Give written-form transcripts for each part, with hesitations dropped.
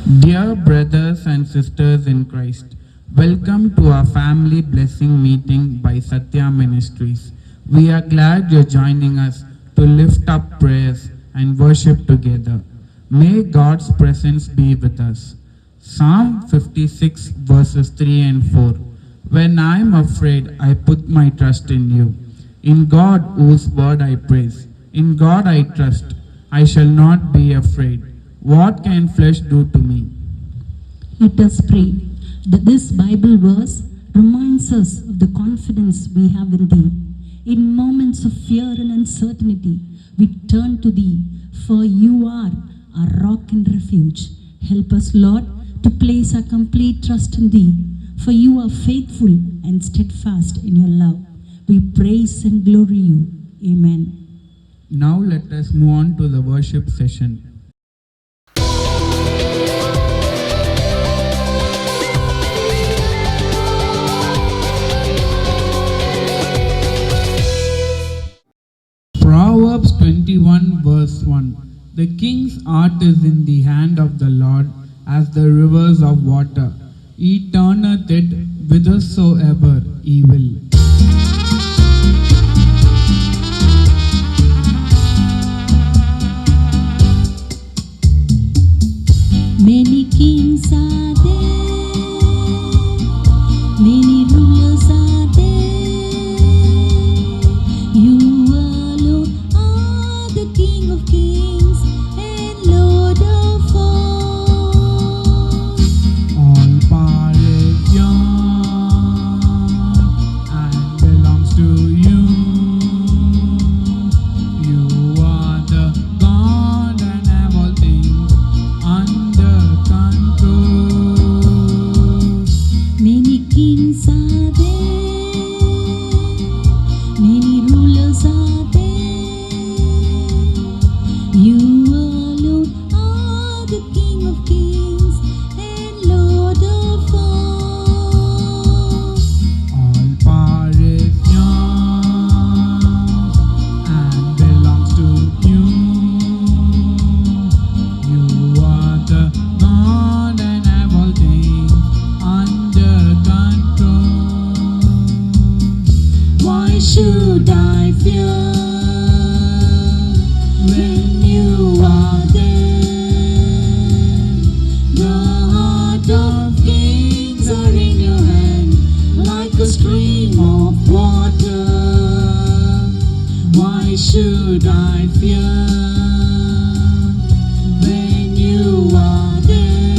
Dear brothers and sisters in Christ, welcome to our family blessing meeting by Satya Ministries. We are glad you're joining us to lift up prayers and worship together. May God's presence be with us. Psalm 56 verses 3 and 4. When I am afraid, I put my trust in you. In God whose word I praise. In God I trust. I shall not be afraid. What can flesh do to me? Let us pray that this Bible verse reminds us of the confidence we have in Thee. In moments of fear and uncertainty, we turn to Thee, for You are our rock and refuge. Help us, Lord, to place our complete trust in Thee, for You are faithful and steadfast in Your love. We praise and glory You. Amen. Now let us move on to the worship session. Proverbs 21 verse 1. The king's heart is in the hand of the Lord as the rivers of water. He turneth it whithersoever he will. Many kings are there, many rulers are there. You alone are the King of kings and Lord of all. All power is yours and belongs to you. You are the God and have all things under control. Many kings are there, many rulers are there. You alone are the King of kings and Lord of all. All power is yours and belongs to you. You are the God and have all things under control. Why should I fear when You are there? The heart of kings are in Your hand, like a stream of water. Why should I fear when You are there?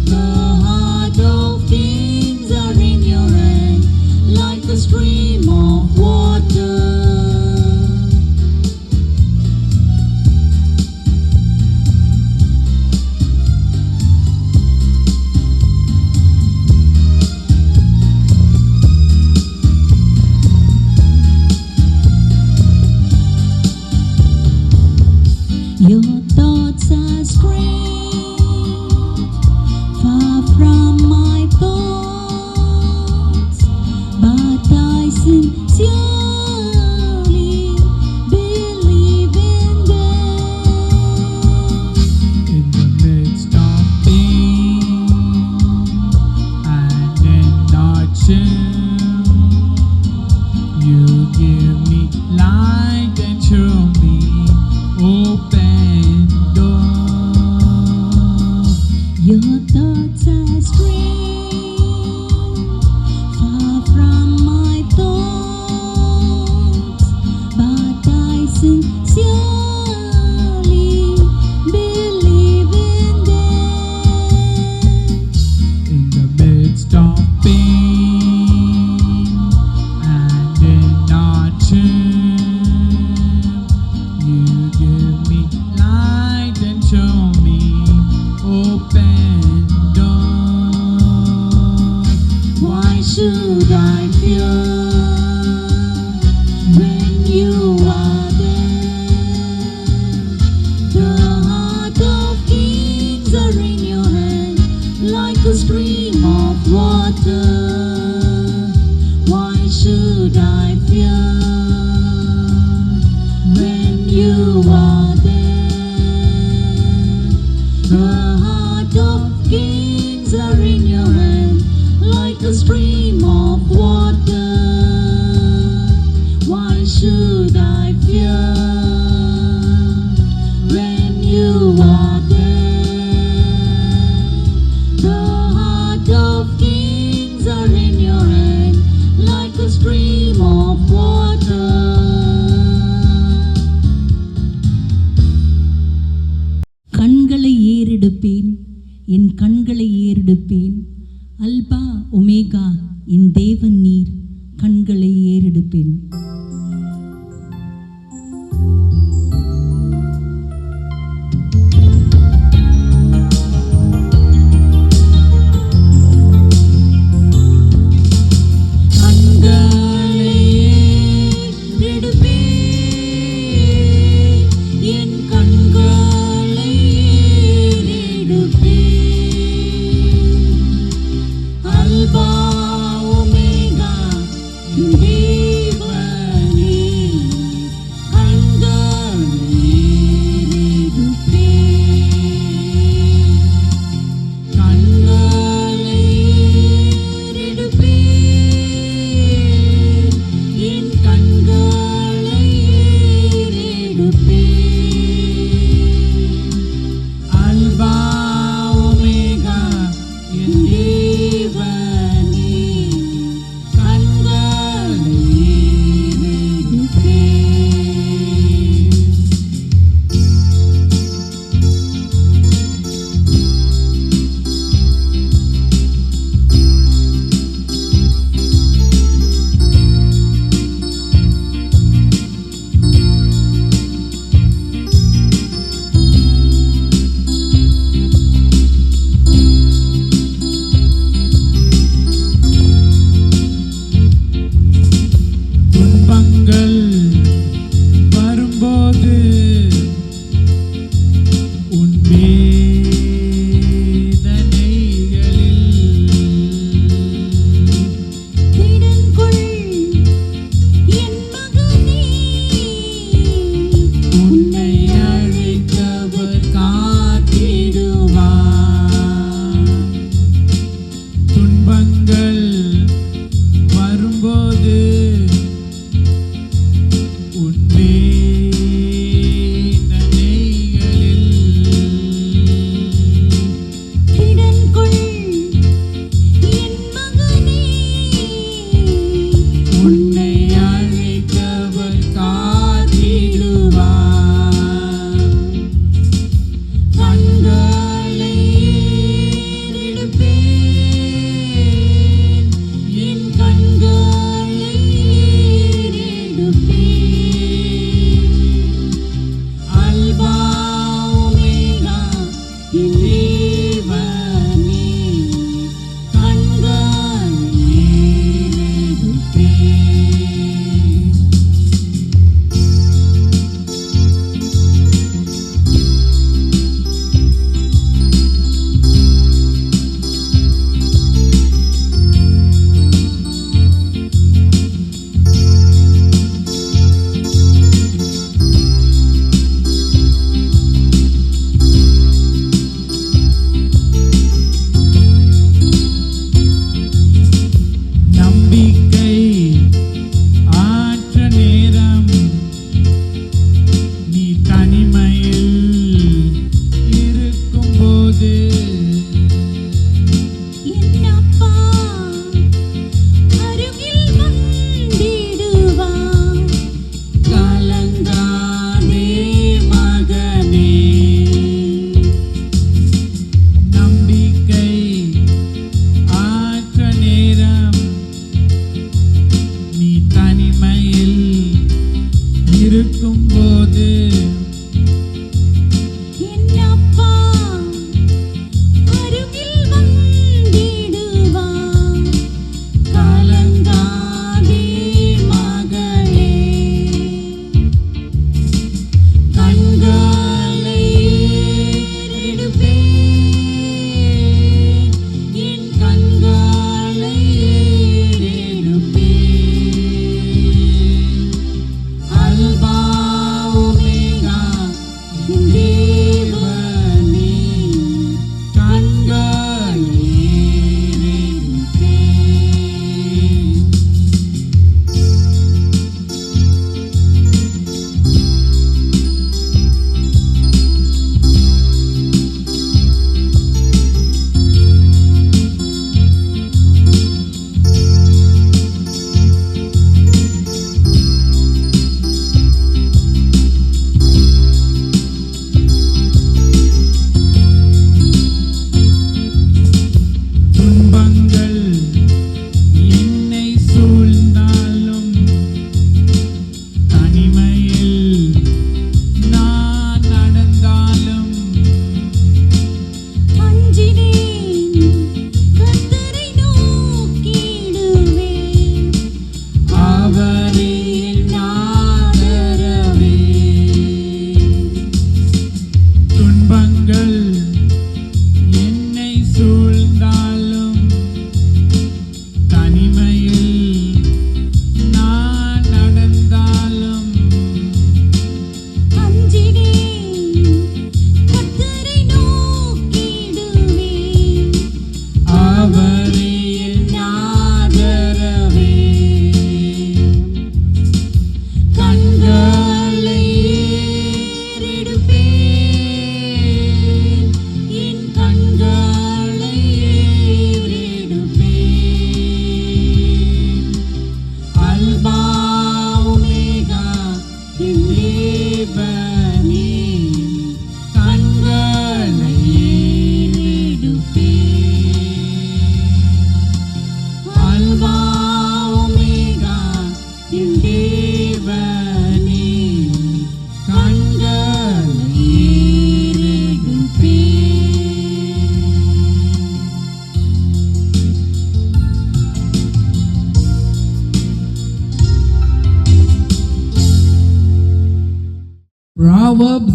The heart of kings are in Your hand, like a stream of water. Your thoughts are strange, far from my thoughts, but I sincerely believe in them. In the midst of pain and inaction, you give me light and show me open doors. Your thoughts are strange, far from my thoughts, but I sincerely believe in them. In the midst of pain and inaction, you give me light and show me open doors. Why should I fear when You are there? The heart of kings are in Your hand, like a stream of water. Why should I fear when You are there? The heart of kings are in your hand, like a stream of water. Why should I fear when you are there? The heart of kings are in your hand, like a stream of water. கண்களை ஏறெடுப்பேன், என் கண்களை ஏறெடுப்பேன். Alpha omega என் தேவன் நீர், கண்களை ஏறெடுப்பேன். Alpha Omega, Deeper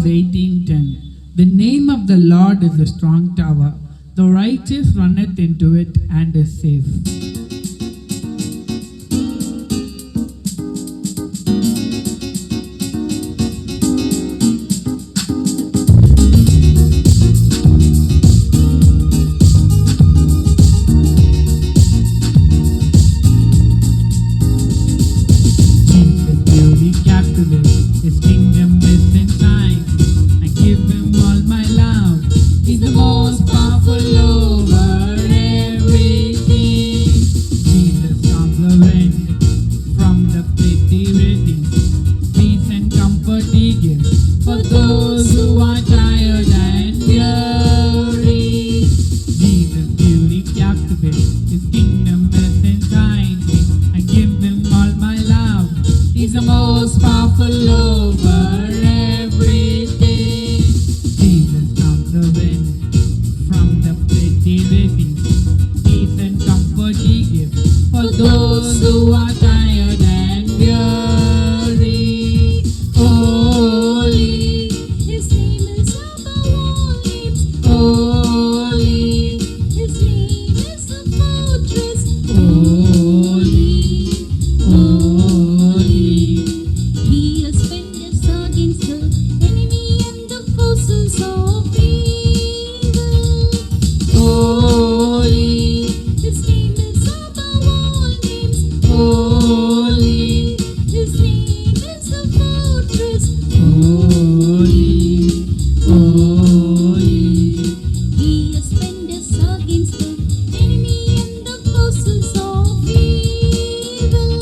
18:10. The name of the Lord is a strong tower. The righteous runneth into it and is safe. Jesus beauty captivates, His kingdom is in time. I give Him all my love. He's the most powerful over everything. Jesus calms the wind from the pretty ready. Peace and comfort He gives for those who are tired and weary. Jesus beauty captivates, His kingdom is inside me. I give Him all my love. He's the most powerful over everything. Jesus calms the wind from the pretty ready. Peace and comfort He gives for those who are tired and weary. Holy, His name is above all names. holy, His name is a fortress. holy, holy. He has defended us against the enemy and the forces of evil. Holy, His name is above all names. holy, His name is a fortress. holy, holy. He has defended us against the enemy and the forces of evil.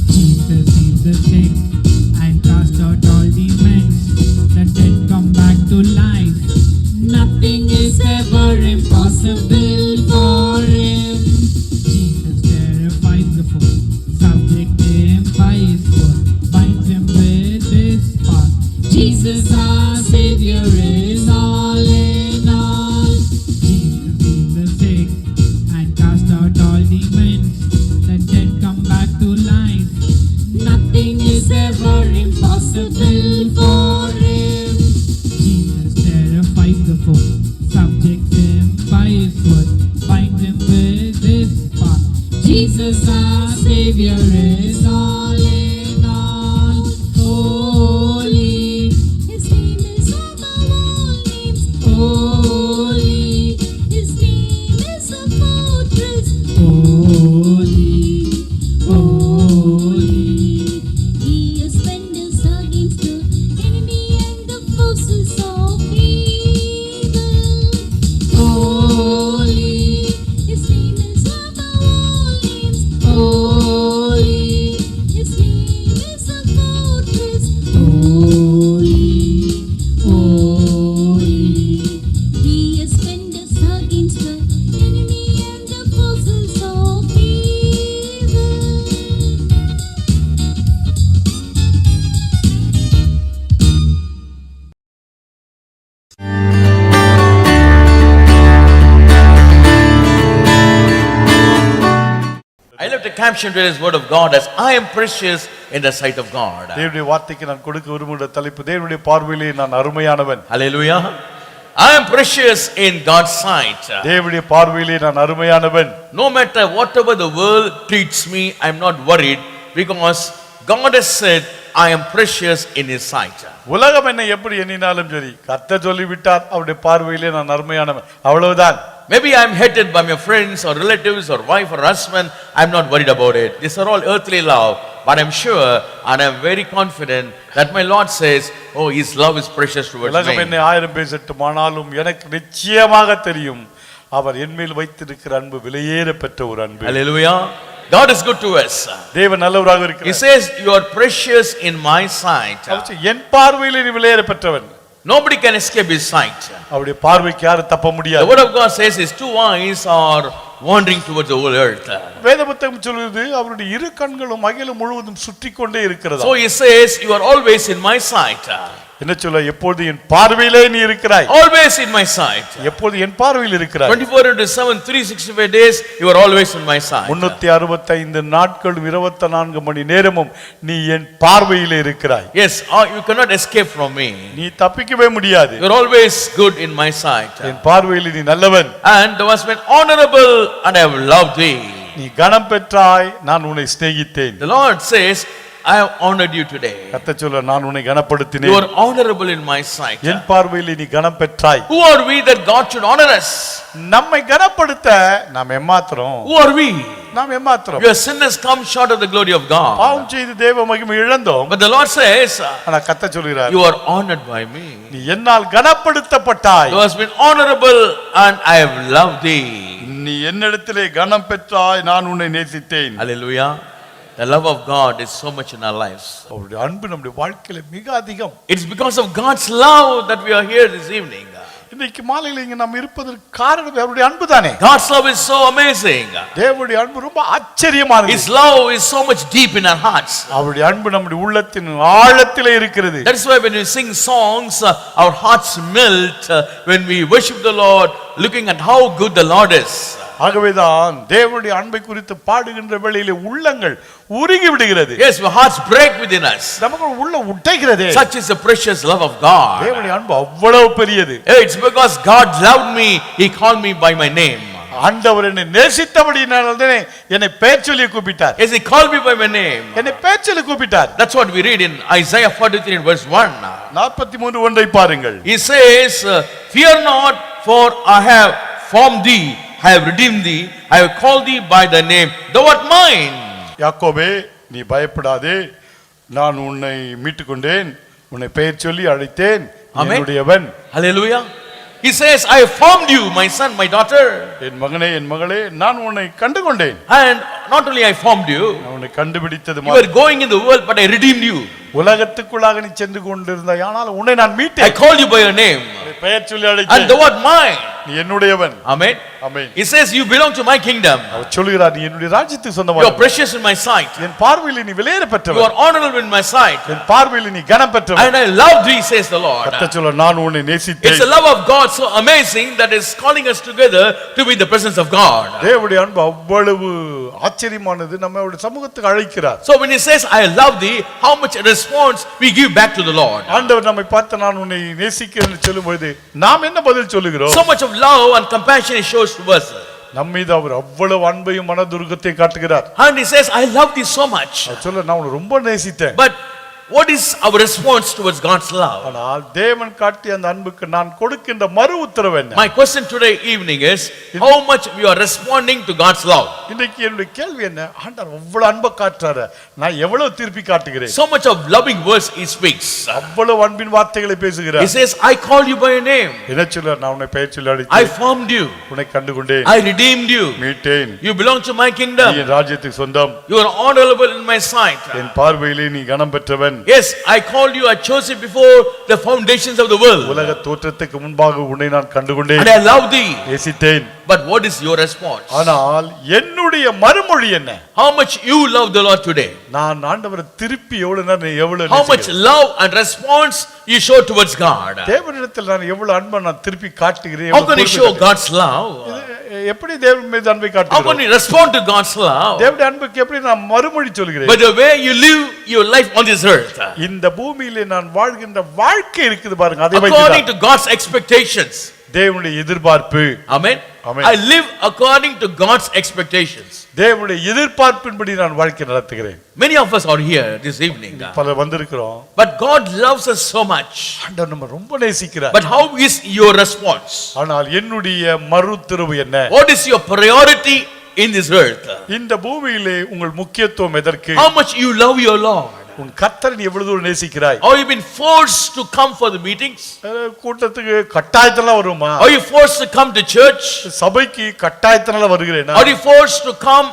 Jesus heals the sick and cast out all demons. The dead come back to life. Nothing is ever impossible for Him. Jesus terrifies the foe, subject Him by His word, binds him with His power. Jesus our Savior is all in all. Jesus heals the sick and cast out all demons. The dead come back to life. Nothing is ever impossible for Him. Jesus terrifies the foe, subjects him by His word, binds him with His power. Jesus our Savior is all in all. Holy, His name is above all names. holy, His name is a fortress. holy, holy. He has defended us against the enemy and the forces of evil. Holy, His name is above all names. holy, His name is a fortress. holy, holy. He has defended us against the enemy and the forces of evil. I love to caption today's word of God as I am precious in the sight of God. தேவனுடைய வார்த்தைக்கு நான் கொடுக்க விரும்புகிற தலைப்பு தேவனுடைய பார்வையிலே நான் அருமையானவன். Hallelujah. I am precious in God's sight. தேவனுடைய பார்வையிலே நான் அருமையானவன். No matter whatever the world treats me, I am not worried because God has said I am precious in His sight. உலகம் என்னை எப்படி எண்ணினாலும் சரி கர்த்தர் சொல்லிவிட்டார் அவருடைய பார்வையிலே நான் அருமையானவன், அவ்வளவுதான். Maybe I am hated by my friends or relatives or wife or husband. I am not worried about it. These are all earthly love. But I am sure and I am very confident that my Lord says, oh, His love is precious towards உலகம் me. என்னை 1000 பேசட்டும், ஆனாலும் எனக்கு நிச்சயமாக தெரியும் அவர் என்மேல் வைத்திருக்கிற அன்பு விலையேற பெற்ற ஒரு அன்பு. Hallelujah. God is good to us. தேவன் நல்லவராக He இருக்கிறார். says, you are precious in my sight. என் பார்வையிலே நீ விலையேற பெற்றவன். Nobody can escape His sight. அவருடைய பார்வைக்கு யாரும் தப்ப The முடியாது. word of God says His two eyes are wandering towards the whole earth. வேத புத்தகம் சொல்லுது அவருடைய இரு கண்களும் அகிலம் முழுவதும் சுற்றி கொண்டே இருக்கிறதா. So He says, you are always in my sight. என்ன சொல்ல, எப்பொழுது என் பார்வையிலே நீ இருக்கிறாய். Always in my sight. எப்பொழுது என் பார்வையில் இருக்கிறாய். 24/7, 365 days, you are always in my sight. 365 நாட்களும் 24 மணி நேரமும் நீ என் பார்வையிலே இருக்கிறாய். Yes, you cannot escape from me. நீ தப்பிக்கவே முடியாது. You are always good in my sight. என் பார்வையில் நீ நல்லவன். And thou hast been honorable, and I have loved thee. நீ கனம் பெற்றாய், நான் உன்னை சிநேகித்தேன். The Lord says, I have honored you today. கர்த்தர் சொல்ல, நான் உன்னை கனப்படுத்தினேன். You are honorable in my sight. என் பார்வையில் நீ கனம் பெற்றாய். Who are we that God should honor us? நம்மை கனப்படுத்த நாம் எம்மாத்திரம். Who are we? நாம் எம்மாத்திரம். Your sin has come short of the glory of God. பாவம் செய்து தேவ மகிமை இழந்தோம். But the Lord says, ஆனா கர்த்தர் சொல்கிறார், you are honored by me. நீ என்னால் கனப்படுத்தப்பட்டாய். Thou hast been honorable, and I have loved thee. நீ என்னிடத்திலே கனம் பெற்றாய், நான் உன்னை நேசித்தேன். Hallelujah. The love of God is so much in our lives. அவருடைய அன்பு நம்முடைய வாழ்க்கையில மிக அதிகம். It's because of God's love that we are here this evening. இன்னைக்கு மாலையில இங்க நாம் இருப்பதற்கு காரணம் அவருடைய அன்பு தானே. God's love is so amazing. தேவனுடைய அன்பு ரொம்ப ஆச்சரியமானது. His love is so much deep in our hearts. அவருடைய அன்பு நம்முடைய உள்ளத்தின் ஆழத்திலே இருக்கிறது. That is why when we sing songs, our hearts melt when we worship the Lord, looking at how good the Lord is. ஆகவேதான் தேவனுடைய அன்பை குறித்து பாடுகின்ற வேளையிலே உள்ளங்கள் உருகி விடுகிறது. Yes, our hearts break within us. நமக்கு உள்ள உடைகிறது. Such is the precious love of God. தேவனுடைய அன்பு அவ்வளவு பெரியது. It's because God loved me, He called me by my name. ஆண்டவர் என்னை நேசித்தபடியினாலே என்னை பெயர் சொல்லி கூப்பிட்டார். Yes, He called me by my name. என்னை பெயர் சொல்லி கூப்பிட்டார். That's what we read in Isaiah 43 and verse 1. 43:1 பாருங்கள். He says, fear not, for I have formed thee, I have redeemed thee, I have called thee by thy name, thou art mine. யாக்கோபே, நீ பயப்படாதே, நான் உன்னை மீட்டுக் கொண்டேன், உன்னை பெயர் சொல்லி அழைத்தேன், என்னுடையவன். Hallelujah. He says, I have formed you, my son, my daughter. என் மகனே, என் மகளே, நான் உன்னை கண்டு கொண்டேன். And not only I formed you, நான் உன்னை கண்டுபிடித்தது. you were going in the world, but I redeemed you. உலகத்துக்குள்ளாக நீ சென்று கொண்டிருந்தாய், ஆனால் உன்னை நான் மீட்டேன். I called you by your name. பெயர் சொல்லி And அழைத்தேன். thou art mine. நீ என்னுடையவன். Amen. Amen. He says, you belong to my kingdom. அவர் சொல்கிறார், நீ என்னுடைய ராஜ்யத்துக்கு You are சொந்தமானவன். precious in my sight. என் பார்வையில் நீ விலையேற You பெற்றவன். are honorable in my sight. என் பார்வையில் நீ கனம் பெற்றவன். And I love thee, says the Lord. கர்த்தர் சொல்ல, நான் உன்னை It's Nesithen. the love of God so amazing that is calling us together to be in the presence of God. தேவனுடைய அன்பு அவ்வளவு ஆச்சரியமானது, நம்ம அவருடைய சமூகத்துக்கு அழைக்கிறார். So when He says, I love thee, how much response we give back to the Lord. ஆண்டவர் நம்மை பார்த்து நான் உன்னை நேசிக்கிறேன்னு சொல்லும்போது நாம் என்ன பதில் சொல்லுகிறோம்? So much of love and compassion He shows to us. நம்ம மீது அவர் அவ்வளவு அன்பையும் மனதுருக்கத்தையும் காட்டுகிறார். And He says, I love thee so much. அவர் சொல்ல, நான் உன்னை ரொம்ப நேசித்தேன். But what is our response towards God's love? ஆனால் தேவன் காட்டிய அந்த அன்புக்கு நான் கொடுக்கின்ற மறு உத்தரவு என்ன? My question today evening is, how much we are responding to God's love? இன்னைக்கு என்னுடைய கேள்வி என்ன? ஆண்டவர் அவ்வளவு அன்பை காட்டுறாரு, நான் எவ்வளவு திருப்பி காட்டுகிறேன்? So much of loving words He speaks. அவ்வளவு அன்பின் வார்த்தைகளை He பேசுகிறார். says, I called you by your name. என்ன சொல்றார்? நான் உன்னை பெயர் சொல்லி I அழைத்தேன், formed you. உன்னை கண்டுகொண்டேன், I redeemed you. மீட்டேன். You belong to my நீ kingdom. என் ராஜ்யத்துக்கு சொந்தம். You are honorable in my sight. என் பார்வையிலே நீ கனம் பெற்றவன். Yes, I called you, I chose you before the foundations of the world. உலக தோற்றத்துக்கு முன்பாக உன்னை நான் கண்டுகொண்டேன், And I love thee. Nesithen. But what is your response? ஆனால் என்னுடைய மறுமொழி என்ன? How much you love the Lord today? நான் ஆண்டவரை திருப்பி எவ்வளவு How much love and response you show towards God? தேவனிடத்தில் நான் எவ்வளவு அன்பை நான் திருப்பி காட்டுகிறேன்? How can you show God's love? எப்படி தேவன் மீது அன்பை How can காட்டுகிறோம்? you respond to God's love? தேவனுடைய அன்புக்கு எப்படி நான் மறுமொழி சொல்கிறேன்? By the way you live your life on this earth. இந்த பூமியிலே நான் வாழ்கின்ற வாழ்க்கை இருக்குது பாருங்க, அதை According வைத்து to God's expectations. தேவனுடைய எதிர்பார்ப்பு. Amen. Amen. I live according to God's expectations. தேவனுடைய எதிர்பார்ப்பின்படி நான் வாழ்க்கை நடத்துகிறேன். Many of us are here this evening. பல வந்திருக்கிறோம். But God loves us so much. ஆண்டவர் நம்ம ரொம்ப நேசிக்கிறார். But how is your response? ஆனால் என்னுடைய மறுஉத்தரவு என்ன? What is your priority in this earth? இந்த பூமியிலே உங்கள் முக்கியத்துவம் எதற்கு? How much you love your Lord? உன் கர்த்தரை நீ எவ்வளவு தூரம் நேசிக்கிறாய்? Are you been forced to come for the meetings? கூட்டத்துக்கு கட்டாயத்தினால வருமா? Are you forced to come to church? சபைக்கு கட்டாயத்தினால வருகிறேனா? Are you forced to come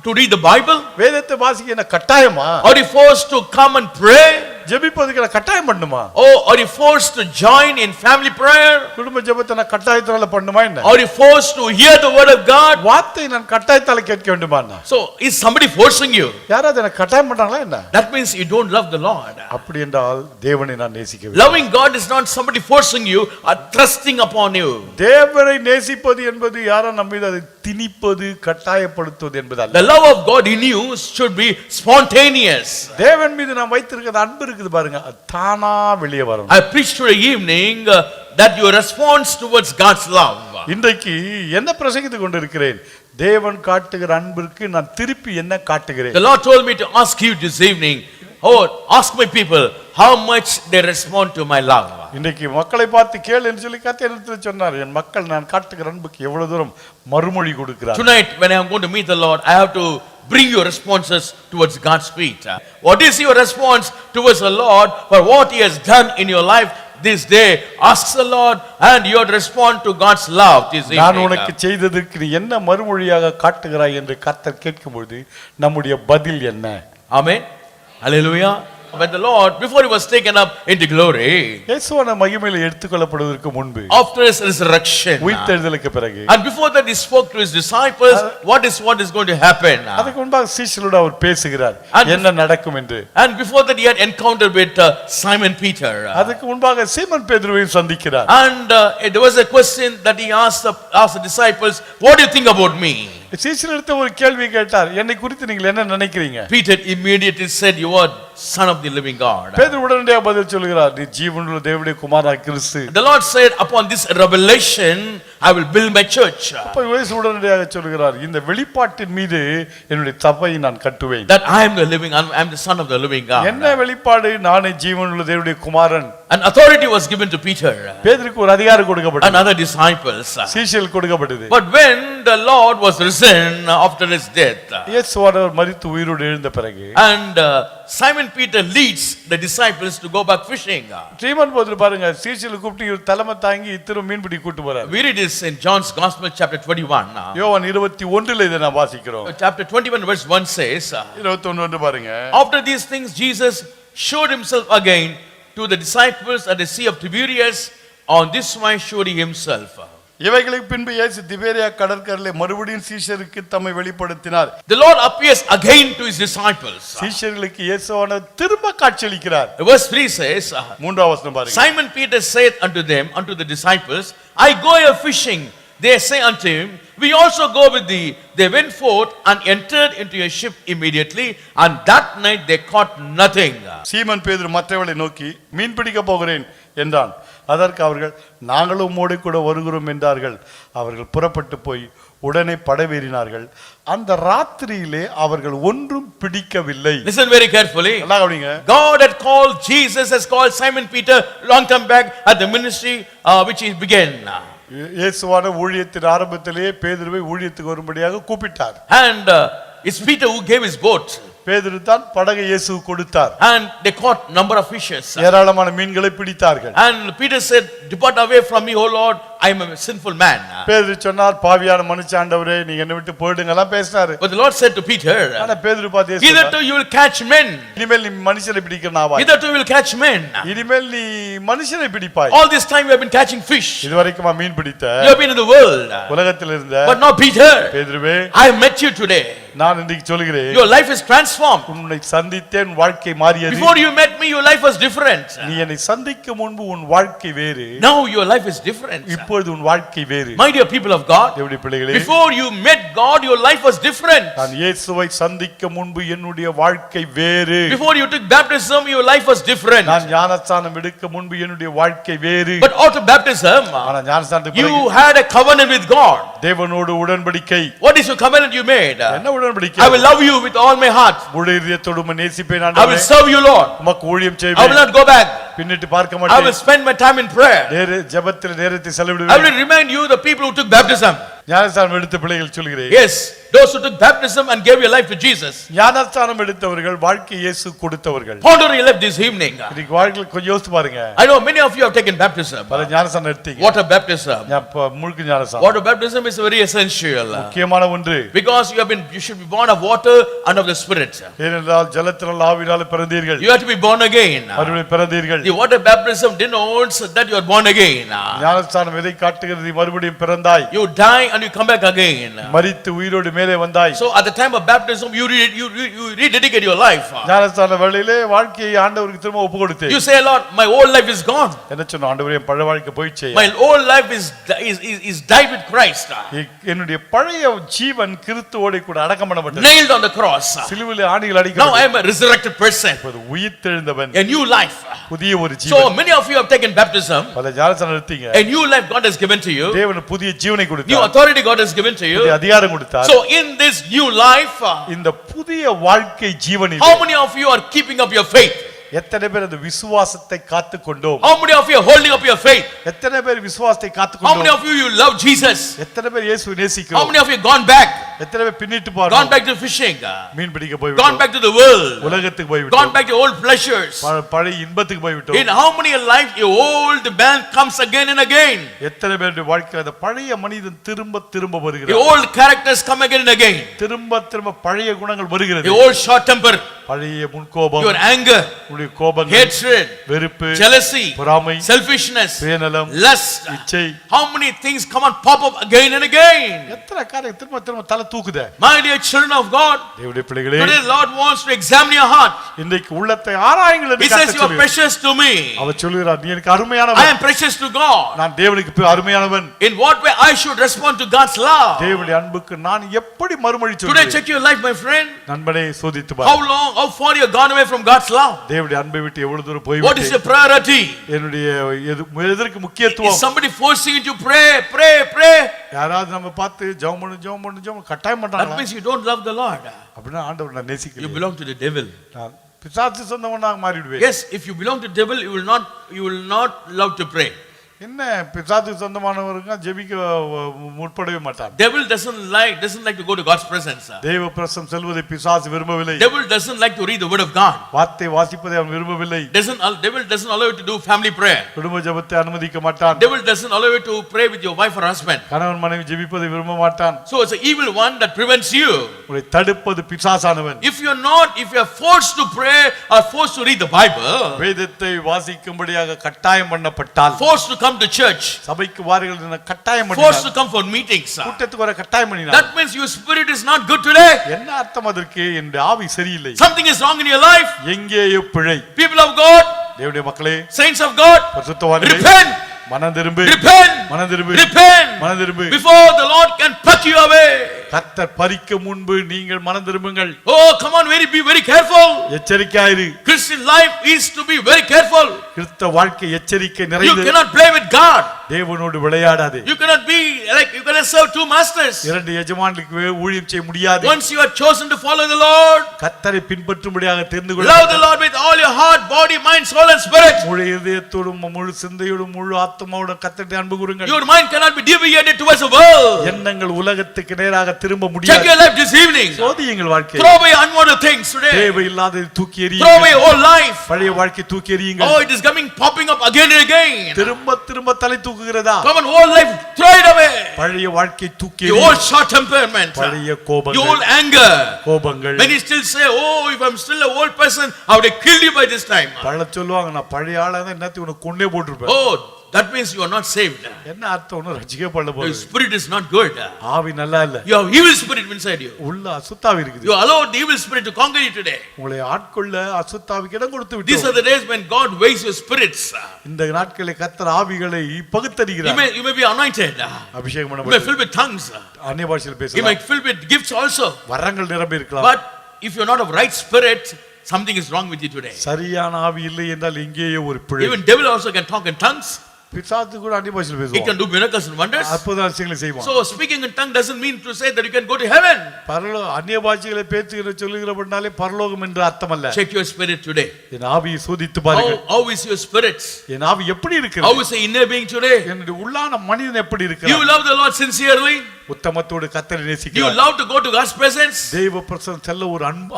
to read the Bible? வேதத்தை வாசிக்க என்ன கட்டாயமா? Are you forced to come and pray? ஜெபிப்பதுக்கு நான் கட்டாயம் பண்ணுமா? Oh, are you forced to join in family prayer? குடும்ப ஜெபத்தை நான் கட்டாயத்தால பண்ணுமா என்ன? Are you forced to hear the word of God? வார்த்தை நான் கட்டாயத்தால கேட்க வேண்டுமா என்ன? So, is somebody forcing you? யாராவது எனக்கு கட்டாயம் பண்றாங்களா என்ன? That means you don't love the Lord. அப்படி என்றால் தேவனை நான் நேசிக்கவில்லை. Loving God is not somebody forcing you or thrusting upon you. தேவனை நேசிப்பது என்பது யாரோ நம்ம மீது அதை திணிப்பது கட்டாயப்படுத்துவது என்பதல்ல. The love of God in you should be spontaneous. தேவன் மீது நாம் வைத்திருக்கிற அன்பு இருக்குது பாருங்க, அது தானா வெளியே வரணும். I preached today evening that your response towards God's love. இன்றைக்கு என்ன பிரசங்கித்துக் கொண்டிருக்கிறேன்? தேவன் காட்டுகிற அன்பிற்கு நான் திருப்பி என்ன காட்டுகிறேன்? The Lord told me to ask you this evening, oh, ask my people how much they respond to my love. இன்றைக்கு மக்களை பார்த்து கேள் என்று சொல்லி கர்த்தர் சொன்னார். என் மக்கள் நான் காட்டுகிற அன்புக்கு எவ்வளவு தூரம் மறுமொழி கொடுக்கிறார். Tonight when I am going to meet the Lord, I have to bring your responses towards God's feet. What is your response towards the Lord for what he has done in your life this day? Ask the Lord and you respond to God's love this evening. நான் உனக்கு செய்ததற்கு நீ என்ன மறுமொழியாக காட்டுகிறாய் என்று கர்த்தர் கேட்கும்போது நம்முடைய பதில் என்ன? Amen. Hallelujah. When the Lord, before he was taken up into glory, இயேசுவான மகிமையில எடுத்துக்கொள்ளப்படுவதற்கு முன்பு, after his resurrection, உயிர்த்தெழுதலுக்கு பிறகு, and before that he spoke to his disciples, what is going to happen. அதுக்கு முன்பாக சீஷர்களோடு அவர் பேசுகிறார் என்ன நடக்கும் என்று. And before that he had encountered with Simon Peter. அதுக்கு முன்பாக சீமோன் பேதுருவையும் சந்திக்கிறார். And there was a question that he asked the disciples, what do you think about me? சீஷர்களிடத்தில் ஒரு கேள்வி கேட்டார், என்னை குறித்து நீங்கள் என்ன நினைக்கிறீங்க? Peter immediately said, you are son of the living God. பேதுரு உடனடியாக பதில் சொல்கிறார், நீ ஜீவனுள்ள தேவனுடைய குமாரனாகிய கிறிஸ்து. The Lord said, upon this revelation I will build my church. அப்ப இயேசு உடனடியாக சொல்கிறார், இந்த வெளிப்பாட்டின் மீது என்னுடைய சபையை நான் கட்டுவேன். That I am the son of the living God. என்ன வெளிப்பாடு? நானே ஜீவனுள்ள தேவனுடைய குமாரன். An authority was given to Peter பேதுருக்கு ஒரு அதிகாரம் கொடுக்கப்பட்டது, and other disciples. சீஷர்களுக்கு கொடுக்கப்பட்டது. But when the Lord was risen after his death, இயேசுவானவர் மரித்து உயிரோடு எழுந்த பிறகு, and Simon Peter leads the disciples to go back fishing. சீமோன் பேதுரு பாருங்க, சீஷர்களை கூப்பிட்டு இவர் தலைமை தாங்கி இத்திரு மீன்பிடி கூட்டி போறார். We read this in John's Gospel chapter 21. யோவான் 21 இதை நான் வாசிக்கிறோம். Chapter 21 verse 1 says, 21 பாருங்க. after these things Jesus showed himself again to the disciples at the Sea of Tiberias. On this wise showed he himself. இவைகளுக்கு பின்பு இயேசு திபேரியா கடற்கரையிலே மறுபடியும் சீஷருக்கு தம்மை வெளிப்படுத்தினார். The Lord appears again to his disciples. சீஷர்களுக்கு இயேசுவானவர் திரும்ப காட்சியளிக்கிறார். Verse 3 says, 3ஆம் வசனம் பாருங்க. Simon Peter said unto them, unto the disciples, I go a fishing. They say unto him, we also go with thee. They went forth and entered into a ship immediately, and that night they caught nothing. சீமோன் பேதுரு மற்றவர்களை நோக்கி, மீன் பிடிக்க போகிறேன் என்றான். அதற்கு அவர்கள், நாங்களும் உம்மோடு கூட வருகிறோம் என்றார்கள். அவர்கள் புறப்பட்டு போய் உடனே படவேறினார்கள். அந்த ராத்திரியிலே அவர்கள் ஒன்றும் பிடிக்கவில்லை. Listen very carefully. நல்லா கவனிங்க. God had called, Jesus has called Simon Peter long time back at the ministry which he began. இயேசுவான ஊழியத்தின் ஆரம்பத்திலேயே பேதுருவை ஊழியத்துக்கு வரும்படியாக கூப்பிட்டார். And it's Peter who gave his boat. பேதுரு தான் படகை இயேசு கொடுத்தார். And they caught number of fishes. ஏராளமான மீன்களை பிடித்தார்கள். And Peter said, depart away from me, O Lord, I am a sinful man. பேதுரு சொன்னார், பாவியான மனுஷாண்டவரே, நீங்க என்னை விட்டு போய்டுங்கலாம் பேசினாரு. But the Lord said to Peter, ஆனா பேதுரு பார்த்து இயேசு either to you will catch men. இனிமேல் நீ மனுஷனை பிடிக்கிறனாவா? Either to you will catch men. இனிமேல் நீ மனுஷனை பிடிப்பாய். All this time you have been catching fish. இதுவரைக்கும் மீன் பிடித்த, You have been in the world. உலகத்தில் இருந்த. But now Peter, பேதுருவே, I have met you today. நான் இன்றைக்கு சொல்கிறேன், Your life is transformed. உன்னை சந்தித்தேன், வாழ்க்கை மாறியது. Before you met me, your life was different. நீ என்னை சந்திக்க முன்பு உன் வாழ்க்கை வேறு. Now your life is different. இப்பொழுது உன் வாழ்க்கை வேறு. My dear people of God, தேவனுடைய பிள்ளைகளே, before you met God, your life was different. நான் இயேசுவை சந்திக்க முன்பு என்னுடைய வாழ்க்கை வேறு. Before you took baptism, your life was different. நான் ஞானஸ்நானம் எடுக்க முன்பு என்னுடைய வாழ்க்கை வேறு. But after baptism, ஆனா ஞானஸ்நானத்துக்கு you பிறகு had a covenant with God. தேவனோடு உடன்படிக்கை. What is your covenant you made? என்ன உடன்படிக்கை? I will love you with all my heart. முழு இதயத்தோடு உம்மை நேசிப்பேன் I ஆண்டவரே. will serve you, Lord. உமக்கு ஊழியம் I will செய்வேன். not go back. பின்னிட்டு பார்க்க I will மாட்டேன். spend my time in prayer. ஜெபத்தில் நேரத்தை I செலவிடுவேன். will remind you the people who took baptism. ஞானஸ்தானம் எடுத்த பிள்ளைகள் சொல்கிறேன். Yes, those who took baptism and gave your life to Jesus. ஞானஸ்தானம் எடுத்தவர்கள் வாழ்க்கை இயேசு கொடுத்தவர்கள். Ponder your life this evening. இன்னைக்கு வாழ்க்கையில கொஞ்சம் யோசித்து பாருங்க. I know many of you have taken baptism. பல ஞானஸ்தானம் எடுத்தீங்க. Water baptism. முழுக்கு ஞானஸ்தானம். Water baptism is very essential. முக்கியமான ஒன்று. Because you should be born of water and of the Spirit. ஏனென்றால் ஜலத்தினால் ஆவியினால் பிறந்தீர்கள். You have to be born again. மறுபடியும் பிறந்தீர்கள். The water baptism denotes that you are born again. ஞானஸ்தானம் எதை காட்டுகிறது? மறுபடியும் பிறந்தாய். You die and you come back again. மரித்து உயிரோடு மேலே வந்தாய். So at the time of baptism you rededicate your life. ஞானஸ்தான வேளையிலே வாழ்க்கையை ஆண்டவருக்கு திரும்ப ஒப்புக்கொடுத்தேன். You say, Lord, my old life is gone. என்ன சொன்ன? ஆண்டவரே, என் பழைய வாழ்க்கை போயிடுச்சே. My old life is died with Christ. என்னுடைய பழைய ஜீவன் கிறிஸ்துவோடு கூட அடக்கம் பண்ணப்பட்டது. Nailed on the cross. சிலுவையிலே ஆணிகள் அடிக்கப்பட்டது. Now I am a resurrected person. இப்போது உயிர்த்தெழுந்தவன். A new life. புதிய ஒரு So Jeevan. many of you have taken baptism. பல ஞானஸ்தானம் எடுத்தீங்க. A new life God has given to you. தேவன் புதிய ஜீவனை New கொடுத்தார். authority God has given to you. புதிய அதிகாரம் கொடுத்தார். So in this new life, இந்த புதிய வாழ்க்கை ஜீவனில் how many of you are keeping up your faith? எத்தனை பேர் அந்த விசுவாசத்தை காத்துக்கொண்டோம்? How many of you are holding up your faith? எத்தனை பேர் விசுவாசத்தை How many காத்துக்கொண்டோம்? of you love Jesus? எத்தனை பேர் இயேசுவை How நேசிக்கிறோம்? many of you gone back? எத்தனை பேர் பின்னிட்டு Gone போறோம்? back to fishing? மீன் பிடிக்க போய் Gone விட்டோம். back to the world? உலகத்துக்கு போய் Gone விட்டோம். back to old pleasures? பழைய இன்பத்துக்கு போய் In விட்டோம். how many life a old man comes again and again? எத்தனை பேருடைய வாழ்க்கையில அந்த பழைய மனிதன் திரும்ப திரும்ப The வருகிறார். old characters come again and again. திரும்ப திரும்ப பழைய குணங்கள் வருகிறது. The old short temper, பழைய முன்கோபம், your anger, உடைய கோபங்கள், hatred, வெறுப்பு, jealousy, பொறாமை, selfishness, சுயநலம், lust. இச்சை. How many things come and pop up again and again? எத்தனை காரியம் திரும்ப திரும்ப தலை தூக்குதே. My dear children of God, தேவனுடைய பிள்ளைகளே, today Lord wants to examine your heart. இன்றைக்கு உள்ளத்தை ஆராயுங்கள் என்று He says கர்த்தர் you are சொல்கிறார். precious to me. அவர் சொல்கிறார், நீ எனக்கு I அருமையானவன். am precious to God. நான் தேவனுக்கு அருமையானவன். In what way I should respond to God's love? தேவனுடைய அன்புக்கு நான் எப்படி மறுமொழி Today சொல்கிறேன்? check your life, my friend. நண்பனே, சோதித்து How bar. long, how far you have gone away from God's love? தேவனுடைய அன்பை விட்டு எவ்வளவு தூரம் போய் What is your விட்டேன்? priority? என்னுடைய எதற்கு Is முக்கியத்துவம்? somebody forcing you to pray? யாராவது நம்ம பார்த்து ஜெபம் பண்ணு கட்டாயம் That பண்றாங்களா? means you don't love the Lord. அப்படின்னா ஆண்டவர் நான் You நேசிக்கிறேன். belong to the devil. நான் பிசாசு சொந்தவனாக மாறிடுவேன். Yes, if you belong to the devil, you will not love to pray. என்ன பிசாசு சொந்தமானவருங்க ஜெபிக்க முற்படவே மாட்டார். Devil doesn't like to go to God's presence. தேவ பிரசன்னம் செல்வதை பிசாசு விரும்பவில்லை. Devil doesn't like to read the word of God. வார்த்தை வாசிப்பதை அவன் விரும்பவில்லை. Devil doesn't allow you to do family prayer. குடும்ப ஜெபத்தை அனுமதிக்க மாட்டான். Devil doesn't allow you to pray with your wife or husband. கணவன் மனைவி ஜெபிப்பதை விரும்ப மாட்டான். So it's an evil one that prevents you. உன்னை தடுப்பது பிசாசானவன். If you are forced to pray or forced to read the Bible, வேதத்தை வாசிக்கும்படியாக கட்டாயம் பண்ணப்பட்டால், forced to come to church, சபைக்கு வாருங்கள் என கட்டாயம் forced to பண்ணினார், come for meetings, கூட்டத்துக்கு வர கட்டாயம் பண்ணினார். that means your spirit is not good today. என்ன அர்த்தம் அதற்கு? என்னுடைய ஆவி சரியில்லை, Something is wrong in your life. எங்கேயோ பிழை. People of God, தேவனுடைய மக்களே, saints of God, பரிசுத்தவான்களே, repent, மனம் திரும்பு, repent, மனம் திரும்பு, repent, மனம் திரும்பு. before the Lord can pluck you away. கர்த்தர் பறிக்க முன்பு நீங்கள் மனம் திரும்புங்கள். Oh, come on, be very careful. எச்சரிக்கையாயிரு. Christian life is to be very careful. கிறிஸ்தவ வாழ்க்கை எச்சரிக்கை You நிறைந்தது. cannot play with God. தேவனோடு விளையாடாதே. You cannot serve two masters. இரண்டு எஜமானுக்கு ஊழியம் செய்ய முடியாது. Once you are chosen to follow the Lord, கர்த்தரை பின்பற்றும்படியாக தெரிந்து love the கொள்ள, Lord with all your heart, body, mind, soul and spirit. முழு இதயத்தோடும் முழு சிந்தையோடும் முழு ஆத்மாவோடும் கர்த்தரை அன்பு கூருங்கள். Your mind cannot be deviated towards the world. எண்ணங்கள் உலகத்துக்கு நேராக திரும்ப Check முடியாது. your life this evening. சோதியுங்கள் வாழ்க்கை. Throw away unwanted things today. தேவையில்லாததை தூக்கி Throw away எறியுங்கள். old life. பழைய வாழ்க்கை தூக்கி எறியுங்கள். Oh, it is popping up again and again. திரும்ப திரும்ப தலை தூக்குகிறதா? Come on, old life, throw it away. பழைய வாழ்க்கை தூக்கி The எறியுங்கள். old short temperament, பழைய the old கோபங்கள், anger. கோபங்கள். Many still say, oh, if I'm still an old person, I would have killed you by this time. பல சொல்லுவாங்க, நான் பழைய ஆளா தான் என்னத்தை உனக்கு கொன்னே போட்டிருப்பேன். Oh, that means you are not saved. என்ன அர்த்தம்? ஒன்னும் ரட்சிக்கப்பட Your போகுது. spirit is not good. ஆவி நல்லா இல்ல, You have evil spirit inside you. உள்ள அசுத்தாவி இருக்குது. You allow the evil spirit to conquer you today. உங்களை ஆட்கொள்ள அசுத்தாவிக்கு இடம் கொடுத்து These are விட்டோம். the days when God weighs your spirits. இந்த நாட்களில் கர்த்தர் ஆவிகளை You பகுத்தறிகிறார். may be anointed. அபிஷேகம் You may Pannapattu fill with tongues. அந்நிய பாஷையில் You பேசலாம். may fill with gifts also. வரங்கள் நிரம்பி இருக்கலாம். But if you're not of right spirit, something is wrong with you today. சரியான ஆவி இல்லை என்றால் எங்கேயோ ஒரு பிழை. Even devil also can talk in tongues. பிசாசு கூட அந்நிய பாஷையில் He பேசுவான். can do miracles and wonders. அற்புத அதிசயங்களை செய்வான். So speaking in tongue doesn't mean to say that you can go to heaven. அந்நிய பாஷைகளை பேசுகிற சொல்லுகிறபடினாலே பரலோகம் என்று அர்த்தம் அல்ல. Check your spirit today. என் ஆவியை சோதித்து பாருங்கள். How is your spirit? என் ஆவி எப்படி How இருக்கிறது? is the inner being today? என்னுடைய உள்ளான மனிதன் எப்படி You இருக்கிறான்? love the Lord sincerely. உத்தமத்தோடு கர்த்தரை Do you நேசிக்கிறாய். love to go to God's presence? தெய்வ பிரசன்னம் செல்ல ஒரு அன்பு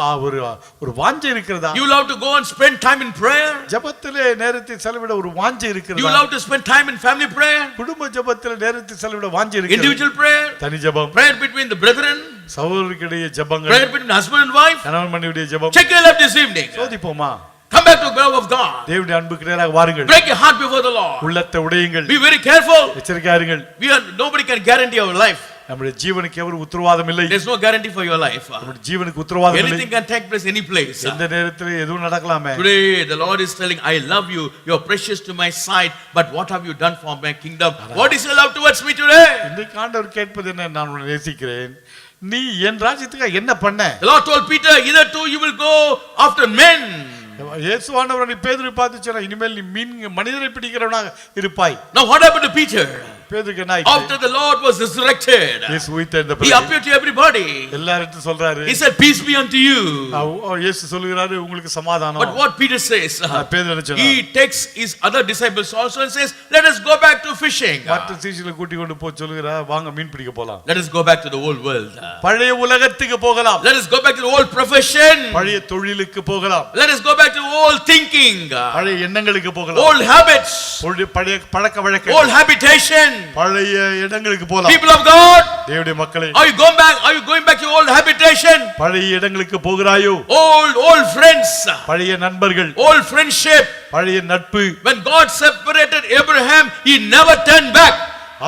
ஒரு வாஞ்சை இருக்கிறதா? You love to go and spend time in prayer? ஜெபத்திலே நேரத்தை செலவிட ஒரு வாஞ்சை You இருக்கிறதா? love to spend time in family prayer? குடும்ப ஜெபத்திலே நேரத்தை செலவிட வாஞ்சை இருக்கிறதா? Individual prayer? தனி ஜெபம், Prayer between the brethren? சகோதரர்களுக்கிடையே ஜெபங்கள், Prayer between husband and wife? கணவன் மனைவியுடைய ஜெபம். Check your life this evening. சோதிப்போமா? Come back to the love of God. தேவனுடைய அன்புக்கு நேராக வாருங்கள். Break your heart before the Lord. உள்ளத்தை உடையுங்கள். Be very careful. எச்சரிக்கையா இருங்கள். Nobody can guarantee our life. நம்முடைய ஜீவனுக்கு எவரும் உத்தரவாதம் இல்லை. There's no guarantee for your life. நம்முடைய ஜீவனுக்கு உத்தரவாதம் இல்லை. Anything can take place any place. எந்த நேரத்திலே எதுவும் நடக்கலாமே. Today the Lord is telling, I love you, you are precious to my sight, but what have you done for my kingdom? What is your love towards me today? இன்றைக்கு ஆண்டவர் கேட்பது என்ன? நான் உன்னை நேசிக்கிறேன், நீ என் ராஜ்யத்துக்கு என்ன பண்ண? The Lord told Peter, hitherto you will go after men. இயேசு ஆண்டவர் பேதுருவை பார்த்து சொன்னார், இனிமேல் நீ மனிதரை பிடிக்கிறவனாக இருப்பாய். Now what happened to Peter? பேதுருக்கு என்ன ஆயிற்று? After the Lord was resurrected, இயேசு உயிர்த்தெழுந்த he பிறகு appeared to everybody. எல்லார்கிட்டயும் சொல்றாரு. He said, peace be unto you. இயேசு சொல்லுகிறாரு, உங்களுக்கு சமாதானம். But what Peter says, பேதுரு என்ன சொன்னார்? he takes his other disciples also and says, let us go back to fishing. மற்ற சீஷர்களை கூட்டி கொண்டு போய் சொல்லுகிறார், வாங்க மீன் பிடிக்க போலாம். Let us go back to the old world. பழைய உலகத்துக்கு போகலாம். Let us go back to the old profession. பழைய தொழிலுக்கு போகலாம். Let us go back to old thinking. பழைய எண்ணங்களுக்கு போகலாம். Old habits. பழைய பழக்க வழக்கம். Old habitation. பழைய இடங்களுக்கு போகலாம். People of God, தேவனுடைய மக்களே, are you going back to your old habitation? பழைய இடங்களுக்கு போகிறாயோ? Old friends. பழைய நண்பர்கள், Old friendship. பழைய நட்பு. When God separated Abraham, he never turned back.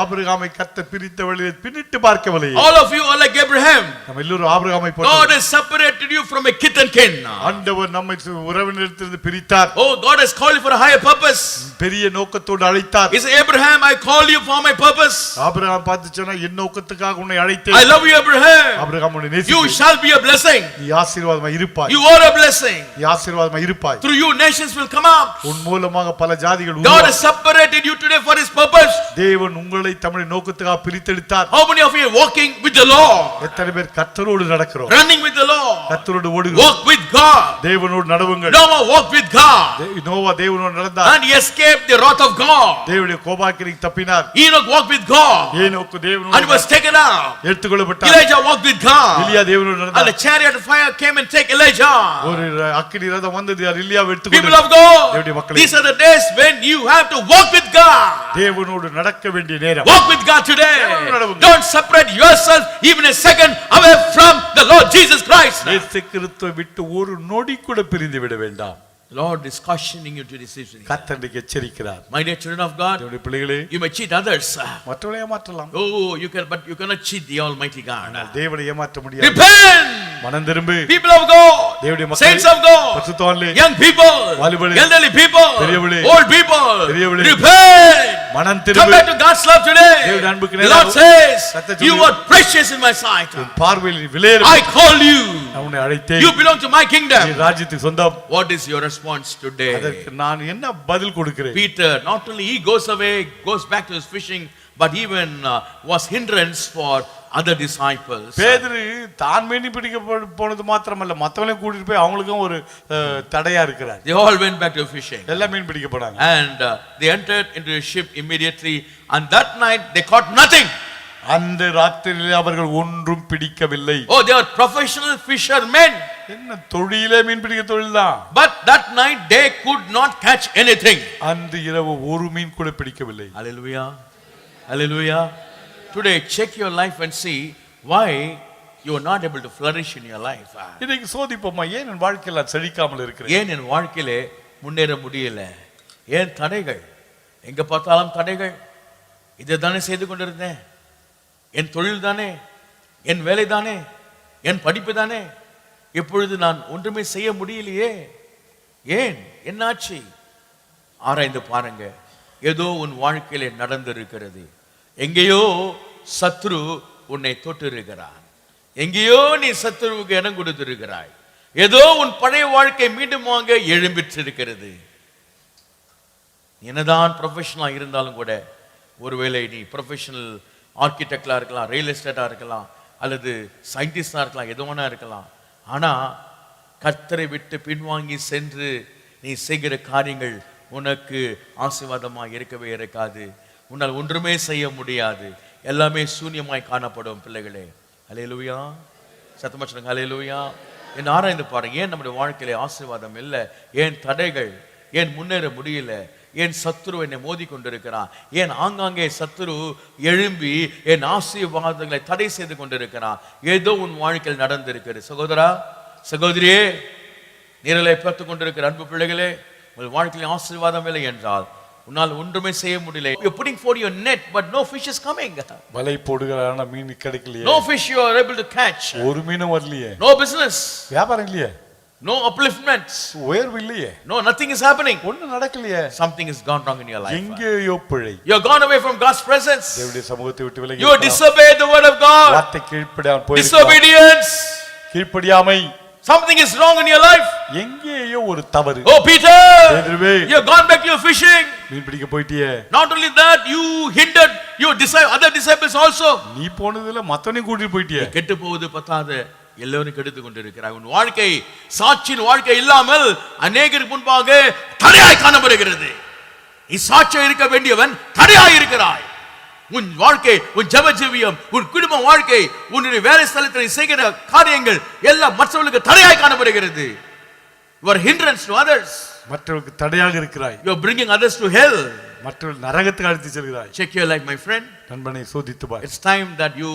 ஆபிரகாமை கர்த்தர் பிரித்த வழியை பின்னிட்டு பார்க்கவில்லை. All of you are like Abraham. நம்ம எல்லாரும் ஆபிரகாமை God போல. has separated you from a kith and kin. ஆண்டவர் நம்மை உறவினரிடத்திலிருந்து பிரித்தார். Oh, God has called you for a higher purpose. பெரிய நோக்கத்தோடு அழைத்தார். He said, Abraham, I call you for my purpose. Abraham பார்த்து சொன்னா, என் நோக்கத்துக்காக உன்னை அழைத்தேன். I love you, Abraham. Abraham உன்னை You நேசிக்கிறேன். shall be a blessing. நீ ஆசீர்வாதமாய் இருப்பாய். You are a blessing. நீ ஆசீர்வாதமாய் இருப்பாய். Through you, nations will come up. உன் மூலமாக பல ஜாதிகள் God உருவாகும். has separated you today for his purpose. தேவன் உங்களை தம்முடைய நோக்கத்துக்காக பிரித்தெடுத்தார். How many of you are walking with the Lord? எத்தனை பேர் கர்த்தரோடு நடக்கிறோம்? Running with the Lord. கர்த்தரோடு ஓடுகிறோம். Walk with God. தேவனோடு நடவுங்கள். Noah walked with God. Noah தேவனோடு நடந்தார். And he escaped the wrath of God. தேவனுடைய கோபாக்கினிக்கு தப்பினார். Enoch walked with God. ஏனோக்கு And தேவனோடு was taken out. எடுத்துக்கொள்ளப்பட்டார். Elijah walked with God. எலியா தேவனோடு And the நடந்தார். chariot of fire came and take Elijah. ஒரு அக்கினி ரதம் வந்தது, எலியாவை People எடுத்துக்கொண்டது. of God, தேவனுடைய மக்களே, these are the days when you have to walk with God. தேவனோடு நடக்க வேண்டிய நேரம். Walk with God today. நடவுங்கள். Don't separate yourself even a second away from the Lord Jesus Christ. இயேசு கிறிஸ்துவை விட்டு ஒரு நொடி கூட பிரிந்து விட வேண்டாம். The Lord is cautioning you to this evening. கர்த்தர் இன்றைக்கு எச்சரிக்கிறார். My dear children of God, தேவனுடைய பிள்ளைகளே, you may cheat others. மற்றவர்களை ஏமாற்றலாம். Oh, but you cannot cheat the Almighty God. தேவனை ஏமாற்ற முடியாது. Repent. மனம் திரும்பு. People of God, தேவனுடைய மக்களே, saints of God, பரிசுத்தவான்களே, young people, வாலிபர்களே, elderly people, பெரியவர்களே, old people, பெரியவர்களே, repent. மனம் Come திரும்பு. back to God's love today. தேவனுடைய அன்புக்கு The நேராக Lord says, கர்த்தர் you are precious in my sight. உன் பார்வையில் விலையேற I call you. நான் உன்னை அழைத்தேன். You belong to my நீ kingdom. ராஜ்யத்துக்கு சொந்தம். What is your response today? அதற்கு நான் என்ன பதில் கொடுக்கிறேன்? Peter, not only he goes away, goes back to his fishing, but even was hindrance for other disciples. பேதுரு தான் மீன் பிடிக்க போனது மாத்திரமல்ல, மத்தவங்களையும் கூட்டிட்டு போய் அவங்களுக்கும் ஒரு தடையா இருக்கிறார். They all went back to fishing. எல்லாம் மீன் பிடிக்க போனாங்க. And they entered into a ship immediately, and that night they caught nothing. அந்த ராத்திரியிலே அவர்கள் ஒன்றும் பிடிக்கவில்லை. Oh, they were professional fishermen. என்ன தொழிலே மீன் பிடிக்க தொழில் தான். But that night they could not catch anything. அந்த இரவு ஒரு மீன் கூட பிடிக்கவில்லை. Hallelujah. Hallelujah. Today check your life and see why you are not able to flourish in your life. இன்னைக்கு சோதிப்போமா, ஏன் என் வாழ்க்கையில் நான் செழிக்காமல் இருக்கிறேன்? ஏன் என் வாழ்க்கையிலே முன்னேற முடியல? ஏன் தடைகள்? எங்க பார்த்தாலும் தடைகள். இதை தானே செய்து கொண்டிருந்தேன். என் தொழில் தானே, என் வேலை தானே, என் படிப்பு தானே, இப்பொழுது நான் ஒன்றுமே செய்ய முடியலையே. ஏன்? என்னாச்சு? ஆராய்ந்து பாருங்க. ஏதோ உன் வாழ்க்கையிலே நடந்திருக்கிறது. எங்கேயோ சத்ரு உன்னை தொட்டு இருக்கிறான். எங்கேயோ நீ சத்ருவுக்கு இடம் கொடுத்திருக்கிறாய். ஏதோ உன் பழைய வாழ்க்கை மீண்டும் வாங்க எழும்பிட்டிருக்கிறது. என்னதான் ப்ரொஃபஷனலா இருந்தாலும் கூட, ஒருவேளை நீ ப்ரொஃபஷனல் ஆர்கிடெக்டா இருக்கலாம், ரியல் எஸ்டேட்டா இருக்கலாம், அல்லது சயின்டிஸ்டா இருக்கலாம், எது வேணா இருக்கலாம். ஆனா கர்த்தரை விட்டு பின்வாங்கி சென்று நீ செய்கிற காரியங்கள் உனக்கு ஆசீர்வாதமாக இருக்கவே இருக்காது. உன்னால் ஒன்றுமே செய்ய முடியாது. எல்லாமே சூன்யமாய் காணப்படும் பிள்ளைகளே. அல்லேலூயா. சத்தமா சொல்லுங்க அல்லேலூயா. என்ன ஆராய்ந்து பாருங்க, ஏன் நம்முடைய வாழ்க்கையில ஆசீர்வாதம் இல்லை? ஏன் தடைகள்? ஏன் முன்னேற முடியல? ஏன் சத்துரு என்னை மோதி கொண்டிருக்கிறான்? ஏன் ஆங்காங்கே சத்துரு எழும்பி என் ஆசீர்வாதங்களை தடை செய்து கொண்டிருக்கிறான்? ஏதோ உன் வாழ்க்கையில் நடந்திருக்கிறது. சகோதரா, சகோதரியே, நீரலை பார்த்து கொண்டிருக்கிற அன்பு பிள்ளைகளே, உங்கள் வாழ்க்கையில் ஆசீர்வாதம் இல்லை என்றால் உன்னால் ஒன்றுமே செய்ய முடியல. You are putting for your net but no fish is coming. வலை போடுகிறான மீன் கிடைக்கலையே. No fish you are able to catch. ஒரு மீனும் வரலையே. No business. வியாபாரம் இல்லையே. No upliftments. உயர்வு இல்லையே. No, nothing is happening. ஒண்ணும் நடக்கலையே. Something has gone wrong in your life. எங்கேயோ பிழை. You have gone away from God's presence. தேவனுடைய சமூகத்தை விட்டு விலகி You have disobeyed the word of God. வார்த்தை கீழ்ப்படியாமல் போயிருக்கிறாய். Disobedience. கீழ்ப்படியாமை. Something is wrong in your life. எங்கேயோ ஒரு தவறு. Oh Peter, பேதுருவே, you have gone back to your fishing. மீன் பிடிக்க போயிட்டியே. Not only that, you hindered your other disciples also. நீ போனதுல மத்தவனையும் கூட்டிட்டு போயிட்டியே. கெட்டு போவது பத்தாது, எல்லோரும் கெடுத்து கொண்டிருக்கிறாய். உன் வாழ்க்கை சாட்சியின் வாழ்க்கை இல்லாமல் அநேகருக்கு முன்பாக தடையாய் காணப்படுகிறது. நீ சாட்சியாக இருக்க வேண்டியவன் தடையாய் இருக்கிறாய். உன் வாழ்க்கை, உன் ஜெப ஜீவியம், உன் குடும்ப வாழ்க்கை, உன்னுடைய வேலை ஸ்தலத்தில் செய்கிற காரியங்கள் எல்லாம் மற்றவர்களுக்கு தடையாய் காணப்படுகிறது. You are hindrance to others. மற்றவர்களுக்கு தடையாக இருக்கிறாய். You are bringing others to hell. மற்றவர்கள் நரகத்துக்கு அழைத்து செல்கிறாய். Check your life, my friend. நண்பனை சோதித்து பார். It's time that you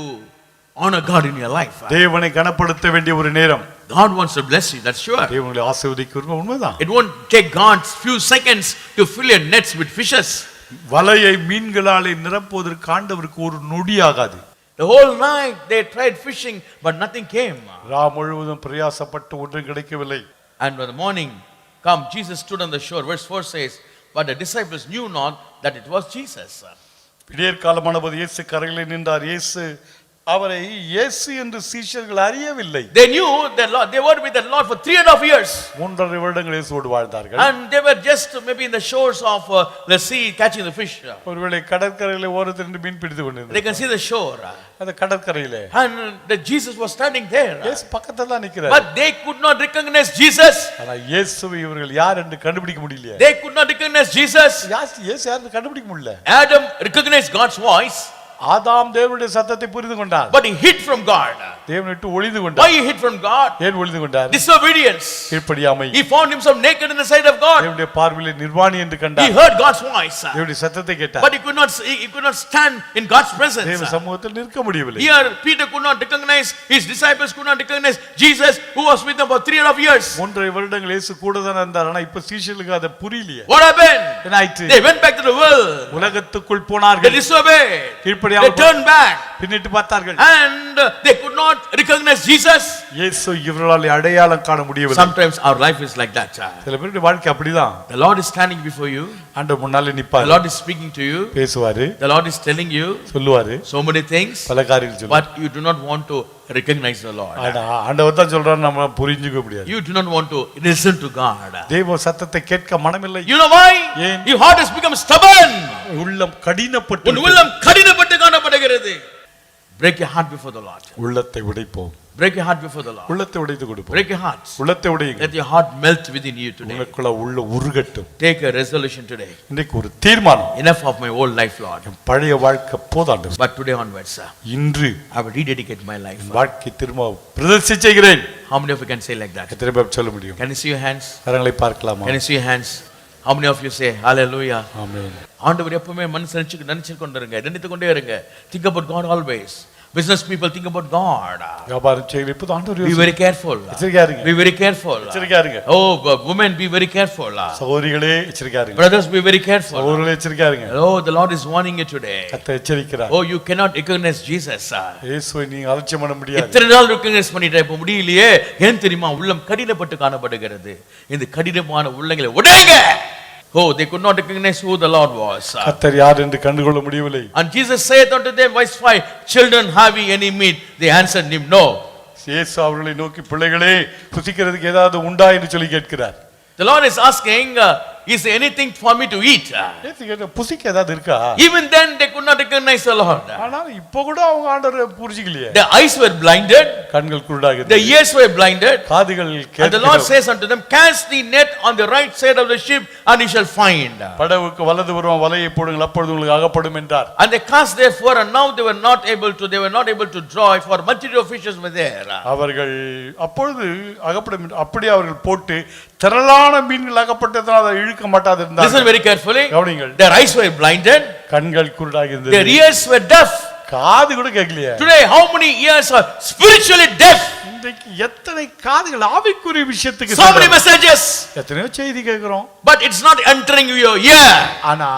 honor God in your life. தேவனை கனப்படுத்த வேண்டிய ஒரு நேரம். God wants to bless you, that's sure. தேவனை ஆசீர்வதிக்கிறது உண்மைதான். It won't take God few seconds to fill your nets with fishes. வலையை மீன்களாலே நிரப்புவதற்கு ஆண்டவருக்கு ஒரு நொடி ஆகாது. The whole night they tried fishing but nothing came. ரா முழுவதும் பிரயாசப்பட்டு ஒன்றும் கிடைக்கவில்லை. And when the morning come, Jesus stood on the shore. Verse 4 says, but the disciples knew not that it was Jesus. விடியற் காலமானபோது இயேசு கரையிலே நின்றார். இயேசு அவரை இயேசு என்று சீஷர்கள் அறியவில்லை. They knew that Lord, they were with the Lord for 3.5 years. 3.5 வருடங்கள் இயேசுவோடு வாழ்ந்தார்கள். And they were just maybe in the shores of the sea catching the fish. ஒருவேளை கடற்கரையிலே ஓரத்தில் நின்று மீன் பிடித்து They கொண்டிருந்தார். can see the shore. அந்த கடற்கரையிலே And the Jesus was standing there. இயேசு பக்கத்துல தான் நிக்கிறார். But they could not recognize Jesus. ஆனா இயேசுவை இவர்கள் யார் என்று கண்டுபிடிக்க முடியல. They could not recognize Jesus. இயேசு யாருன்னு கண்டுபிடிக்க முடியல. Adam recognized God's voice. ஆதாம் தேவனுடைய சத்தத்தை புரிந்து கொண்டார். But he hid from God. தேவனை விட்டு ஒளிந்து Why கொண்டார். he hid from God? ஏன் ஒளிந்து கொண்டார்? Disobedience. கீழ்ப்படியாமை. He found himself naked in the sight of God. தேவனுடைய பார்வையிலே நிர்வாணி என்று He கண்டார். heard God's voice. தேவனுடைய சத்தத்தை கேட்டார். But he could not stand in God's presence. தேவ சமூகத்தில் நிற்க முடியவில்லை. Here Peter could not recognize, his disciples could not recognize Jesus who was with them for 3.5 years. 3.5 வருடங்கள் இயேசு கூட தான் இருந்தார். ஆனா இப்ப சீஷர்களுக்கு அது புரியலையே. What happened? என்னாயிற்று? They went back to the world. உலகத்துக்குள் They போனார்கள். disobeyed. They கீழ்ப்படியாமல் turned back. பின்னிட்டு பார்த்தார்கள். And they could not recognize Jesus. இயேசு இவர்களால் அடையாளம் காண முடியவில்லை. Sometimes our life is like that. சில பேருடைய வாழ்க்கை அப்படிதான். The Lord is standing before you. ஆண்டவர் முன்னாலே The நிப்பார். Lord is speaking to you. பேசுவாரு. The Lord is telling you சொல்லுவாரு. so many things. பல காரியங்கள் சொல்லுவார். But you do not want to recognize the Lord. ஆனா ஆண்டவர் தான் சொல்றாரு, நம்ம புரிஞ்சுக்க முடியாது. You do not want to listen to God. தேவ சத்தத்தை கேட்க மனமில்லை. You know why? ஏன்? Your heart has become stubborn. உள்ளம் கடினப்பட்டு உன் உள்ளம் கடினப்பட்டு காணப்படுகிறது. Break your heart before the Lord. உள்ளத்தை உடைப்போம். Break your heart before the Lord. உள்ளத்தை உடைத்து கொடுப்போம். Break your hearts. உள்ளத்தை உடையுங்க. Let your heart melt within you today. உனக்குள்ள உள்ள உருகட்டும். Take a resolution today. இன்னைக்கு ஒரு தீர்மானம். Enough of my old life, Lord. பழைய வாழ்க்கை போதாண்டு. But today onwards, sir, இன்று I will rededicate my life. வாழ்க்கை திரும்ப பிரதிஷ்டை செய்கிறேன். How many of you can say like that? எத்தனை பேர் சொல்ல முடியும்? Can you see your hands? கரங்களை பார்க்கலாமா? Can you see your hands? How many of you say hallelujah? ஆமென். ஆண்டவர் எப்பவுமே மனசு நினைச்சு கொண்டிருங்க, நினைத்து கொண்டே இருங்க. Think about God always. Business people think about God. வியாபாரம் செய்ய இப்ப ஆண்டவர் Be very careful. எச்சரிக்கையா இருங்க. Be very careful. எச்சரிக்கையா இருங்க. Oh, women, be very careful. சகோதரிகளே எச்சரிக்கையா இருங்க. Brothers, be very careful. சகோதரர்களே எச்சரிக்கையா இருங்க. Oh, the Lord is warning you today. கர்த்தர் எச்சரிக்கிறார். Oh, you cannot recognize Jesus. இயேசுவை நீங்க அலட்சியம் பண்ண முடியாது. எத்தனை நாள் recognize பண்ணிட்டே இப்ப முடியலையே. ஏன் தெரியுமா? உள்ளம் கடினப்பட்டு காணப்படுகிறது. இந்த கடினமான உள்ளங்களை உடைங்க. Oh, they could not recognize who the Lord was. கர்த்தர் யார் என்று கண்டுகொள்ள முடியவில்லை. And Jesus said unto them, verse 5, children, have ye any meat? They answered him, no. இயேசு அவர்களை நோக்கி, பிள்ளைகளே புசிக்கிறதுக்கு ஏதாவது உண்டா என்று சொல்லி கேட்கிறார். The Lord is asking, Is there anything for me to eat? நேத்து கேட்ட புசிக்க ஏதாவது இருக்கா? Even then they could not recognize the Lord. ஆனா இப்போ கூட அவங்க ஆண்டவரை புரிஞ்சிக்கலையே. Their eyes were blinded, கண்கள் குருடாகியது. their ears were blinded. காதுகள் And the Lord says unto them, cast the net on the right side of the ship and you shall find. படகுக்கு வலதுபுறம் வலையை போடுங்கள் அப்பொழுது உங்களுக்கு அகப்படும் என்றார். And they cast therefore, and now they were not able to draw, for multitude of fishes were there. அவர்கள் அப்பொழுது அகப்படும் அப்படியே அவர்கள் போட்டு திரளான மீன்கள் அகப்பட்டதனால் அதை இழுக்க மாட்டாது இருந்தார். Listen very carefully. கவனிங்கள். Their eyes were blinded, கண்கள் குருடாகி இருந்தது. their ears were deaf. காது கூட கேட்கலையே. Today how many ears are spiritually deaf? இன்றைக்கு எத்தனை காதுகள் ஆவிக்குரிய விஷயத்துக்கு So many messages, எத்தனையோ செய்தி கேட்கிறோம். but it's not entering your ear. ஆனா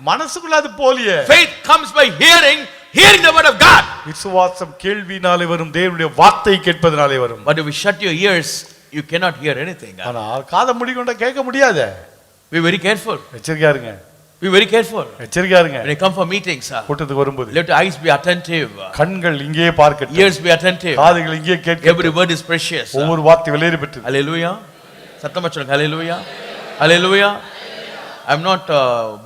மனசுக்குள்ள அது போலியே. Faith comes by hearing the word of God. விசுவாசம் கேள்வினாலே வரும், தேவனுடைய வார்த்தை கேட்பதனாலே வரும். But if you shut your ears, you cannot hear anything. ஆனா காதை மூடிக்கொண்டா கேட்க முடியாது. Be very careful. எச்சரிக்கையா இருங்க. Be very careful. எச்சரிக்கையா இருங்க. When you come for meetings, கூட்டத்துக்கு வரும்போது let your eyes be attentive, கண்கள் இங்கே பார்க்கட்டும், ears be attentive, காதுகள் இங்கே கேட்கட்டும். every word is precious. ஒவ்வொரு வார்த்தை விலையேற பெற்றது. Hallelujah. சத்தமா சொல்லுங்க. Hallelujah. Hallelujah. I'm not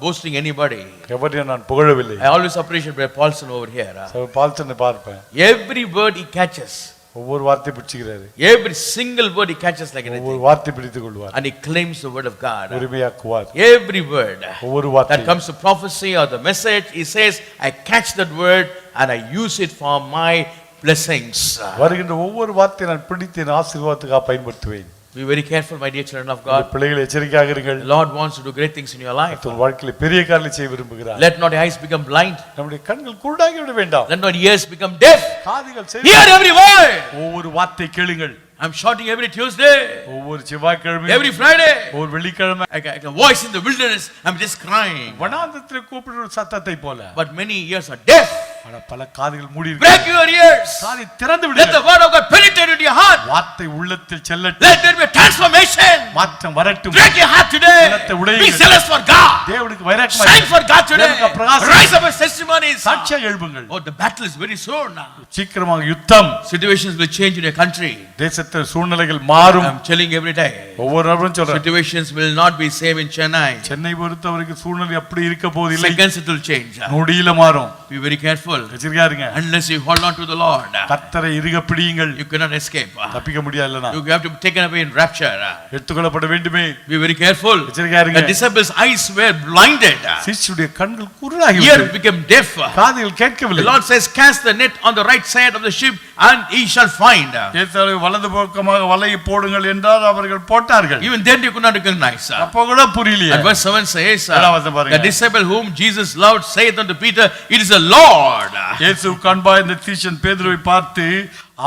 boasting anybody. எவரையும் நான் புகழவில்லை. I always appreciate Brother Paulson over here. பால்சனை பார்ப்பேன். Every word he catches, ஒவ்வொரு வார்த்தை பிடிச்சுக்கிறாரு. every single word he catches like ஒவ்வொரு anything, வார்த்தை பிடித்துக் கொள்வார். and he claims the word of God. உரிமையாக்குவார். Every word ஒவ்வொரு வார்த்தை that comes to prophecy or the message, he says, I catch that word and I use it for my blessings. வருகின்ற ஒவ்வொரு வார்த்தை நான் பிடித்து என் ஆசீர்வாதத்துக்காக பயன்படுத்துவேன். Be very careful, my dear children of God. பிள்ளைகள் எச்சரிக்கையாக இருங்கள். The Lord wants to do great things in your life. உங்கள் வாழ்க்கையில் பெரிய காரியங்களை செய்ய விரும்புகிறார். Let not your eyes become blind. நம்முடைய கண்கள் குருடாகி விட வேண்டாம். Let not your ears become deaf. காதுகள் Hear every word. ஒவ்வொரு வார்த்தை கேளுங்கள். I'm shouting every Tuesday, ஒவ்வொரு செவ்வாய்க்கிழமை, every Friday. ஒவ்வொரு வெள்ளிக்கிழமை. Like a voice in the wilderness, I'm just crying. வனாந்தரத்தில் கூப்பிடுற சத்தத்தை போல. But many ears are deaf. ஆனா பல காதுகள் மூடி இருக்கு. Break your ears. காதை திறந்து Let விடுங்கள். the word of God penetrate into your heart. வார்த்தை உள்ளத்தில் செல்லட்டும். Let there be a transformation. மாற்றம் வரட்டும். Break your heart today. உள்ளத்தை உடையுங்கள். Be zealous for God. தேவனுக்கு வைராக்கியமாக Shine for God today. தேவனுக்கு பிரகாசம். Rise up as testimonies. சாட்சியாக எழும்புங்கள். Oh, the battle is very soon now. சீக்கிரமாக யுத்தம். Situations will change in your country. தேசத்தில் சூழ்நிலைகள் மாறும். I'm telling every day. ஒவ்வொரு நாளும் சொல்றேன். Situations will not be same in Chennai. Chennai பொறுத்தவரைக்கும் சூழ்நிலை அப்படி இருக்க போவதில்லை. Seconds it will change. நொடியில மாறும். Be very careful. எச்சரிக்கையா இருங்க. Unless you hold on to the Lord, கர்த்தரை இறுக பிடியுங்கள். you cannot escape. தப்பிக்க முடியாதுலனா. You have to be taken away in rapture. எடுத்துக்கொள்ளப்பட வேண்டுமே. Be very careful. எச்சரிக்கையா இருங்க. The disciples' eyes were blinded. சிஷ்யுடைய கண்கள் குருடாகி Ear விட்டது. became deaf. காதுகள் The கேட்கவில்லை. Lord says, cast the net on the right side of the ship and ye shall find. இயேசுவை வலது பக்கமாக வலையை போடுங்கள் என்றால் அவர்கள் போட்டார்கள். Even then you could not recognize. அப்போ கூட புரியலையே. And verse 7 says, ஏழாம் வசனம் பாருங்க. the disciple whom Jesus loved saith unto Peter, it is the Lord. இயேசு காண்பா இந்த சீஷன் பேதுருவை பார்த்து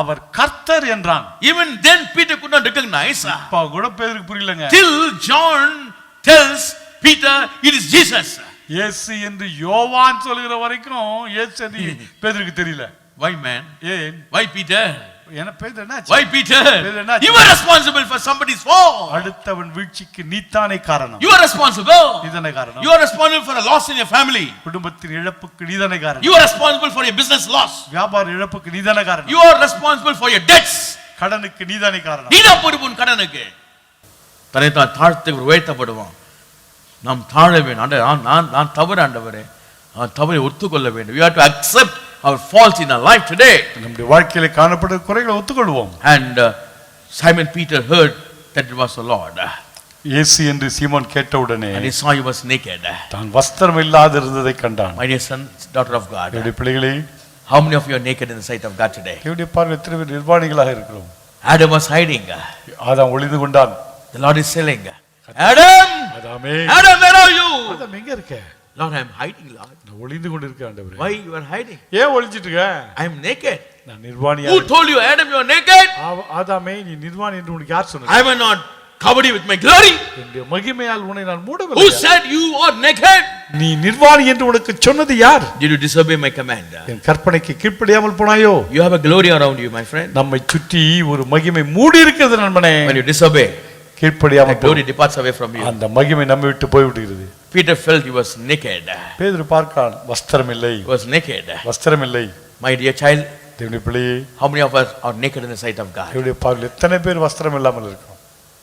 அவர் கர்த்தர் என்றான். Even then Peter could not recognize. அப்போ கூட பேதுருக்கு புரியலங்க. Till John tells Peter, it is Jesus. இயேசு என்று யோவான் சொல்கிற வரைக்கும் இயேசு என்று பேதுருக்கு தெரியல. Why man? ஏன்? Why Peter? என்ன பேதுரு என்னாச்சு? Why Peter? Peter என்னாச்சு? You are responsible for somebody's fall. அடுத்தவன் வீழ்ச்சிக்கு நீதானே காரணம். You are responsible. நீதானே காரணம். You are responsible for a loss in your family. குடும்பத்தின் இழப்புக்கு நீதானே காரணம். You are responsible for your business loss. வியாபார இழப்புக்கு நீதானே காரணம். You are responsible for your debts. கடனுக்கு நீதானே காரணம். நீதான் பொறுப்பு உன் கடனுக்கு. தன்னை தான் தாழ்த்து உயர்த்தப்படுவான். நாம் தாழ வேண்டும். நான் தவறு ஆண்டவரே, நான் தவறை ஒத்துக்கொள்ள வேண்டும். We have to accept our faults in our life today. நம்முடைய வாழ்க்கையில காணப்படுற குறைகளை ஒத்துக்கொள்வோம். And Simon Peter heard that it was the Lord. இயேசு என்று சீமோன் கேட்டவுடனே And he saw he was naked. தான் வஸ்திரம் இல்லாத இருந்ததை கண்டான். My dear son, daughter of God, என்னுடைய பிள்ளைகளே, how many of you are naked in the sight of God today? என்னுடைய பார்வையில் எத்தனை பேர் நிர்வாணிகளாக இருக்கிறோம். Adam was hiding. ஆதாம் ஒளிந்து கொண்டான். The Lord is saying, Adam, ஆதாமே, Adam, where are you? ஆதாம் எங்க இருக்க? Lord, I am hiding, Lord. நான் ஒளிந்து கொண்டு இருக்கேன் ஆண்டவரே. Why you are hiding? ஏன் ஒளிஞ்சிட்டு இருக்க? I am naked. நான் நிர்வாணியா. Who told you, Adam, you are naked? ஆதாமே, நீ நிர்வாணி என்று உனக்கு யார் சொன்னது? I am not covered with my glory. என்னுடைய மகிமையால் உன்னை நான் Who மூடவில்லை. said you are naked? நீ நிர்வாணி என்று உனக்கு சொன்னது யார்? Did you disobey my command? என் கற்பனைக்கு கீழ்ப்படியாமல் போனாயோ? You have a glory around you, my friend. நம்மை சுற்றி ஒரு மகிமை மூடி இருக்கிறது நண்பனே. When you disobey, கீழ்ப்படியாமல் the glory departs away from you. அந்த மகிமை நம்மை விட்டு போய் விடுகிறது. Peter felt he was naked. பேதுரு பார்க்கான், வஸ்திரம் இல்லை. He was naked. வஸ்திரம் இல்லை. My dear child, தேவனுடைய பிள்ளையே, how many of us are naked in the sight of God? தேவனுடைய பார்வையில் எத்தனை பேர் வஸ்திரம் இல்லாமல் இருக்கிறோம்?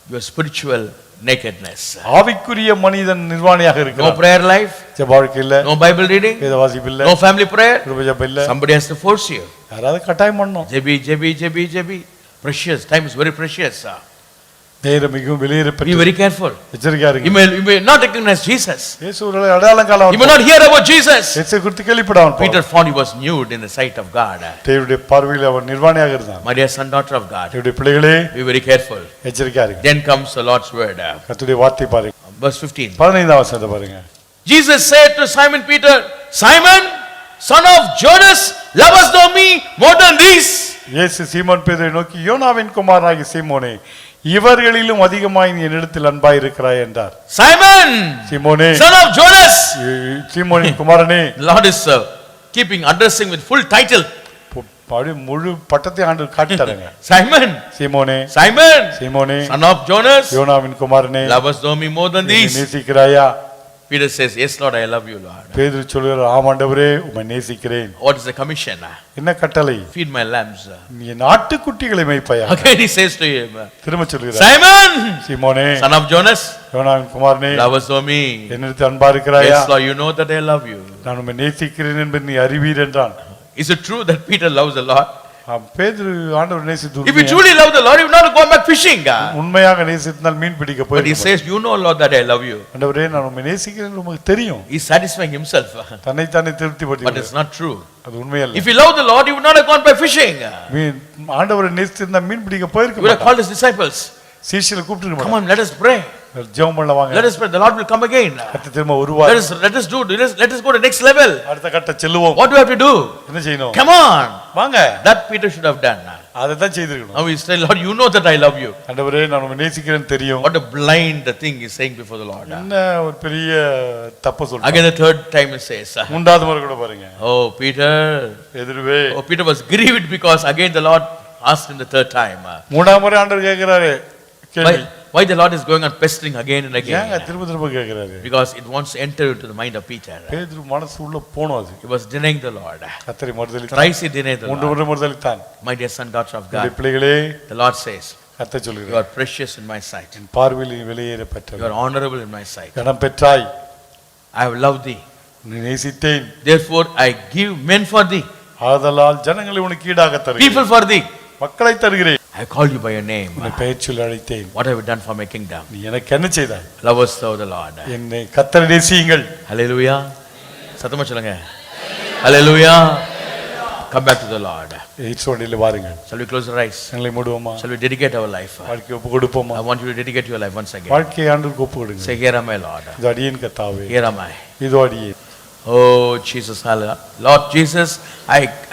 your spiritual nakedness. ஆவிக்குரிய மனிதன் நிர்வாணியாக No இருக்கிறான். prayer life, ஜெப வாழ்க்கை இல்ல, no Bible reading, வேத வாசிப்பு இல்ல, no family prayer. கிருபை ஜெபம் இல்ல. Somebody has to force you. யாராவது கட்டாயம் பண்ணணும். Jebi. Precious. Time is very precious. நேரம் மிகவும் Be வெளியேறப்பட்டது. very careful. எச்சரிக்கையா You இருங்க. may not recognize Jesus. இயேசு ஒரு அடையாளம் காலம். You may not hear about Jesus. இயேசு குறித்து கேள்விப்படாமல் Peter found he was nude in the sight of God. தேவனுடைய பார்வையில் அவன் நிர்வாணியாக இருந்தான். My dear son, daughter of God, தேவனுடைய பிள்ளைகளே be very careful. எச்சரிக்கையா இருங்க. Then comes the Lord's word. கர்த்தருடைய வார்த்தை பாருங்க. Verse 15. 15ஆம் வசனத்தை பாருங்க. Jesus said to Simon Peter, Simon, son of Jonas, lovest thou me more than these? இயேசு சீமோன் பேதுருவை நோக்கி, யோனாவின் குமாரனாகிய சீமோனே, இவர்களிலும் அதிகமாய் நீ என்னிடத்தில் அன்பாய் இருக்கிறாய் என்றார். Simon, சீமோனே, son of Jonas. சீமோனின் குமாரனே. The Lord is addressing with full title. அப்படி முழு பட்டத்தை ஆண்டவர் காட்டிட்டாருங்க. Simon, சீமோனே, Simon, சீமோனே, son of Jonas, யோனாவின் குமாரனே, lovest thou me more than என்னை these? நேசிக்கிறாயா? Peter says, yes Lord, I love you, Lord. பேதுரு சொல்கிறார், ஆம் ஆண்டவரே, உம்மை நேசிக்கிறேன். What is the commission? என்ன கட்டளை? Feed my lambs. நீ என் ஆட்டுக்குட்டிகளை மேய்ப்பாயா? Again he says to him, திரும்ப சொல்கிறார், Simon, சீமோனே, son of Jonas, யோனாவின் குமாரனே, lovest thou me? என்னிடத்தில் அன்பா இருக்கிறாயா? Yes Lord, you know that I love you. நான் உம்மை நேசிக்கிறேன் என்பதை நீ அறிவீர் என்றான். Is it true that Peter loves the Lord? பேதுரு ஆண்டவர் நேசித்து If he truly loved the Lord, he would not go back fishing. உண்மையாக நேசித்தால் மீன் பிடிக்க But he போயிருப்பார். says, you know Lord that I love you. ஆண்டவரே, நான் உம்மை நேசிக்கிறேன் உமக்கு தெரியும். He's satisfying himself. தன்னைத்தானே But திருப்திப்படுத்தி. it's not true. அது உண்மையல்ல. If he loved the Lord, he would not have gone by fishing. மீன் ஆண்டவரை நேசித்திருந்தா மீன் பிடிக்க He போயிருக்க would have மாட்டார். called his disciples. சீஷியரை கூப்பிட்டு Come on, let us pray. ஜெபம் பண்ண வாங்க. Let us pray. The Lord will come again. கர்த்தர் திரும்ப வருவார். Let us go to the next level. அடுத்த கட்ட செல்லுவோம். What do we have to do? என்ன செய்யணும்? Come on. வாங்க. That Peter should have done. அதை தான் செய்திருக்கணும். Now he said, Lord, you know that I love you. ஆண்டவரே, நான் உம்மை நேசிக்கிறேன் தெரியும். What a blind thing he's saying before the Lord. என்ன ஒரு பெரிய தப்பு சொல்றான். Again the third time he says, மூன்றாவது முறை கூட பாருங்க. oh Peter. எதிர்வே. Oh, Peter was grieved because again the Lord asked him the third time. மூணாவது முறை ஆண்டவர் கேக்குறாரு கேள்வி. Why the Lord is going on pestering again and again? ஏங்க திரும்ப திரும்ப கேக்குறாரு? Because it wants to enter into the mind of Peter. பேதுரு மனசு உள்ள போணும் அது. He was denying the Lord. கர்த்தரை மறுதலித்தான். Thrice he denied the மூன்று Lord. முறை மறுதலித்தான். My dear son, daughter of என்னுடைய God, பிள்ளைகளே, the Lord says, கர்த்தர் you சொல்கிறார், are precious in my sight. என் பார்வையில் நீ You வெளியேறப்பட்டவர். are honorable in my sight. கனம் பெற்றாய், I have loved thee. நீ நேசித்தேன். Therefore I give men for thee, ஆதலால் ஜனங்களை உனக்கு ஈடாக தருகிறேன். people for thee. மக்களை தருகிறேன். I called you by your name. உன்னை பெயர் சொல்லி அழைத்தேன். What have you done for my kingdom? நீ எனக்கு என்ன செய்தாய்? Lovest thou the Lord. என்னை கர்த்தரை நேசியுங்கள். Hallelujah. சத்தமா சொல்லுங்க. Hallelujah. Come back to the Lord. இயேசுவினிலே வாருங்கள். Shall we close our eyes? எங்களை மூடுவோமா? Shall we dedicate our life? வாழ்க்கையை ஒப்பு கொடுப்போமா? I want you to dedicate your life once again. வாழ்க்கையை ஆண்டவருக்கு ஒப்பு கொடுங்க. Say, here am I, Lord. இது அடியேன் கர்த்தாவே. Here am I. இது அடியேன். Oh, Jesus, hallelujah. Lord Jesus,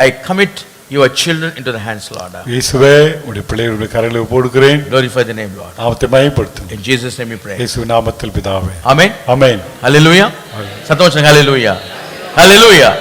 I commit your children into the hands, Lord. இயேசுவே, உம்முடைய பிள்ளைகளுடைய கரங்களை ஒப்பு கொடுக்கிறேன். Glorify the name, Lord. நாமத்தை மகிமைப்படுத்தும். In Jesus' name we pray. இயேசுவின் நாமத்தில் பிதாவே. Amen. ஆமென். Hallelujah. Hallelujah. Hallelujah.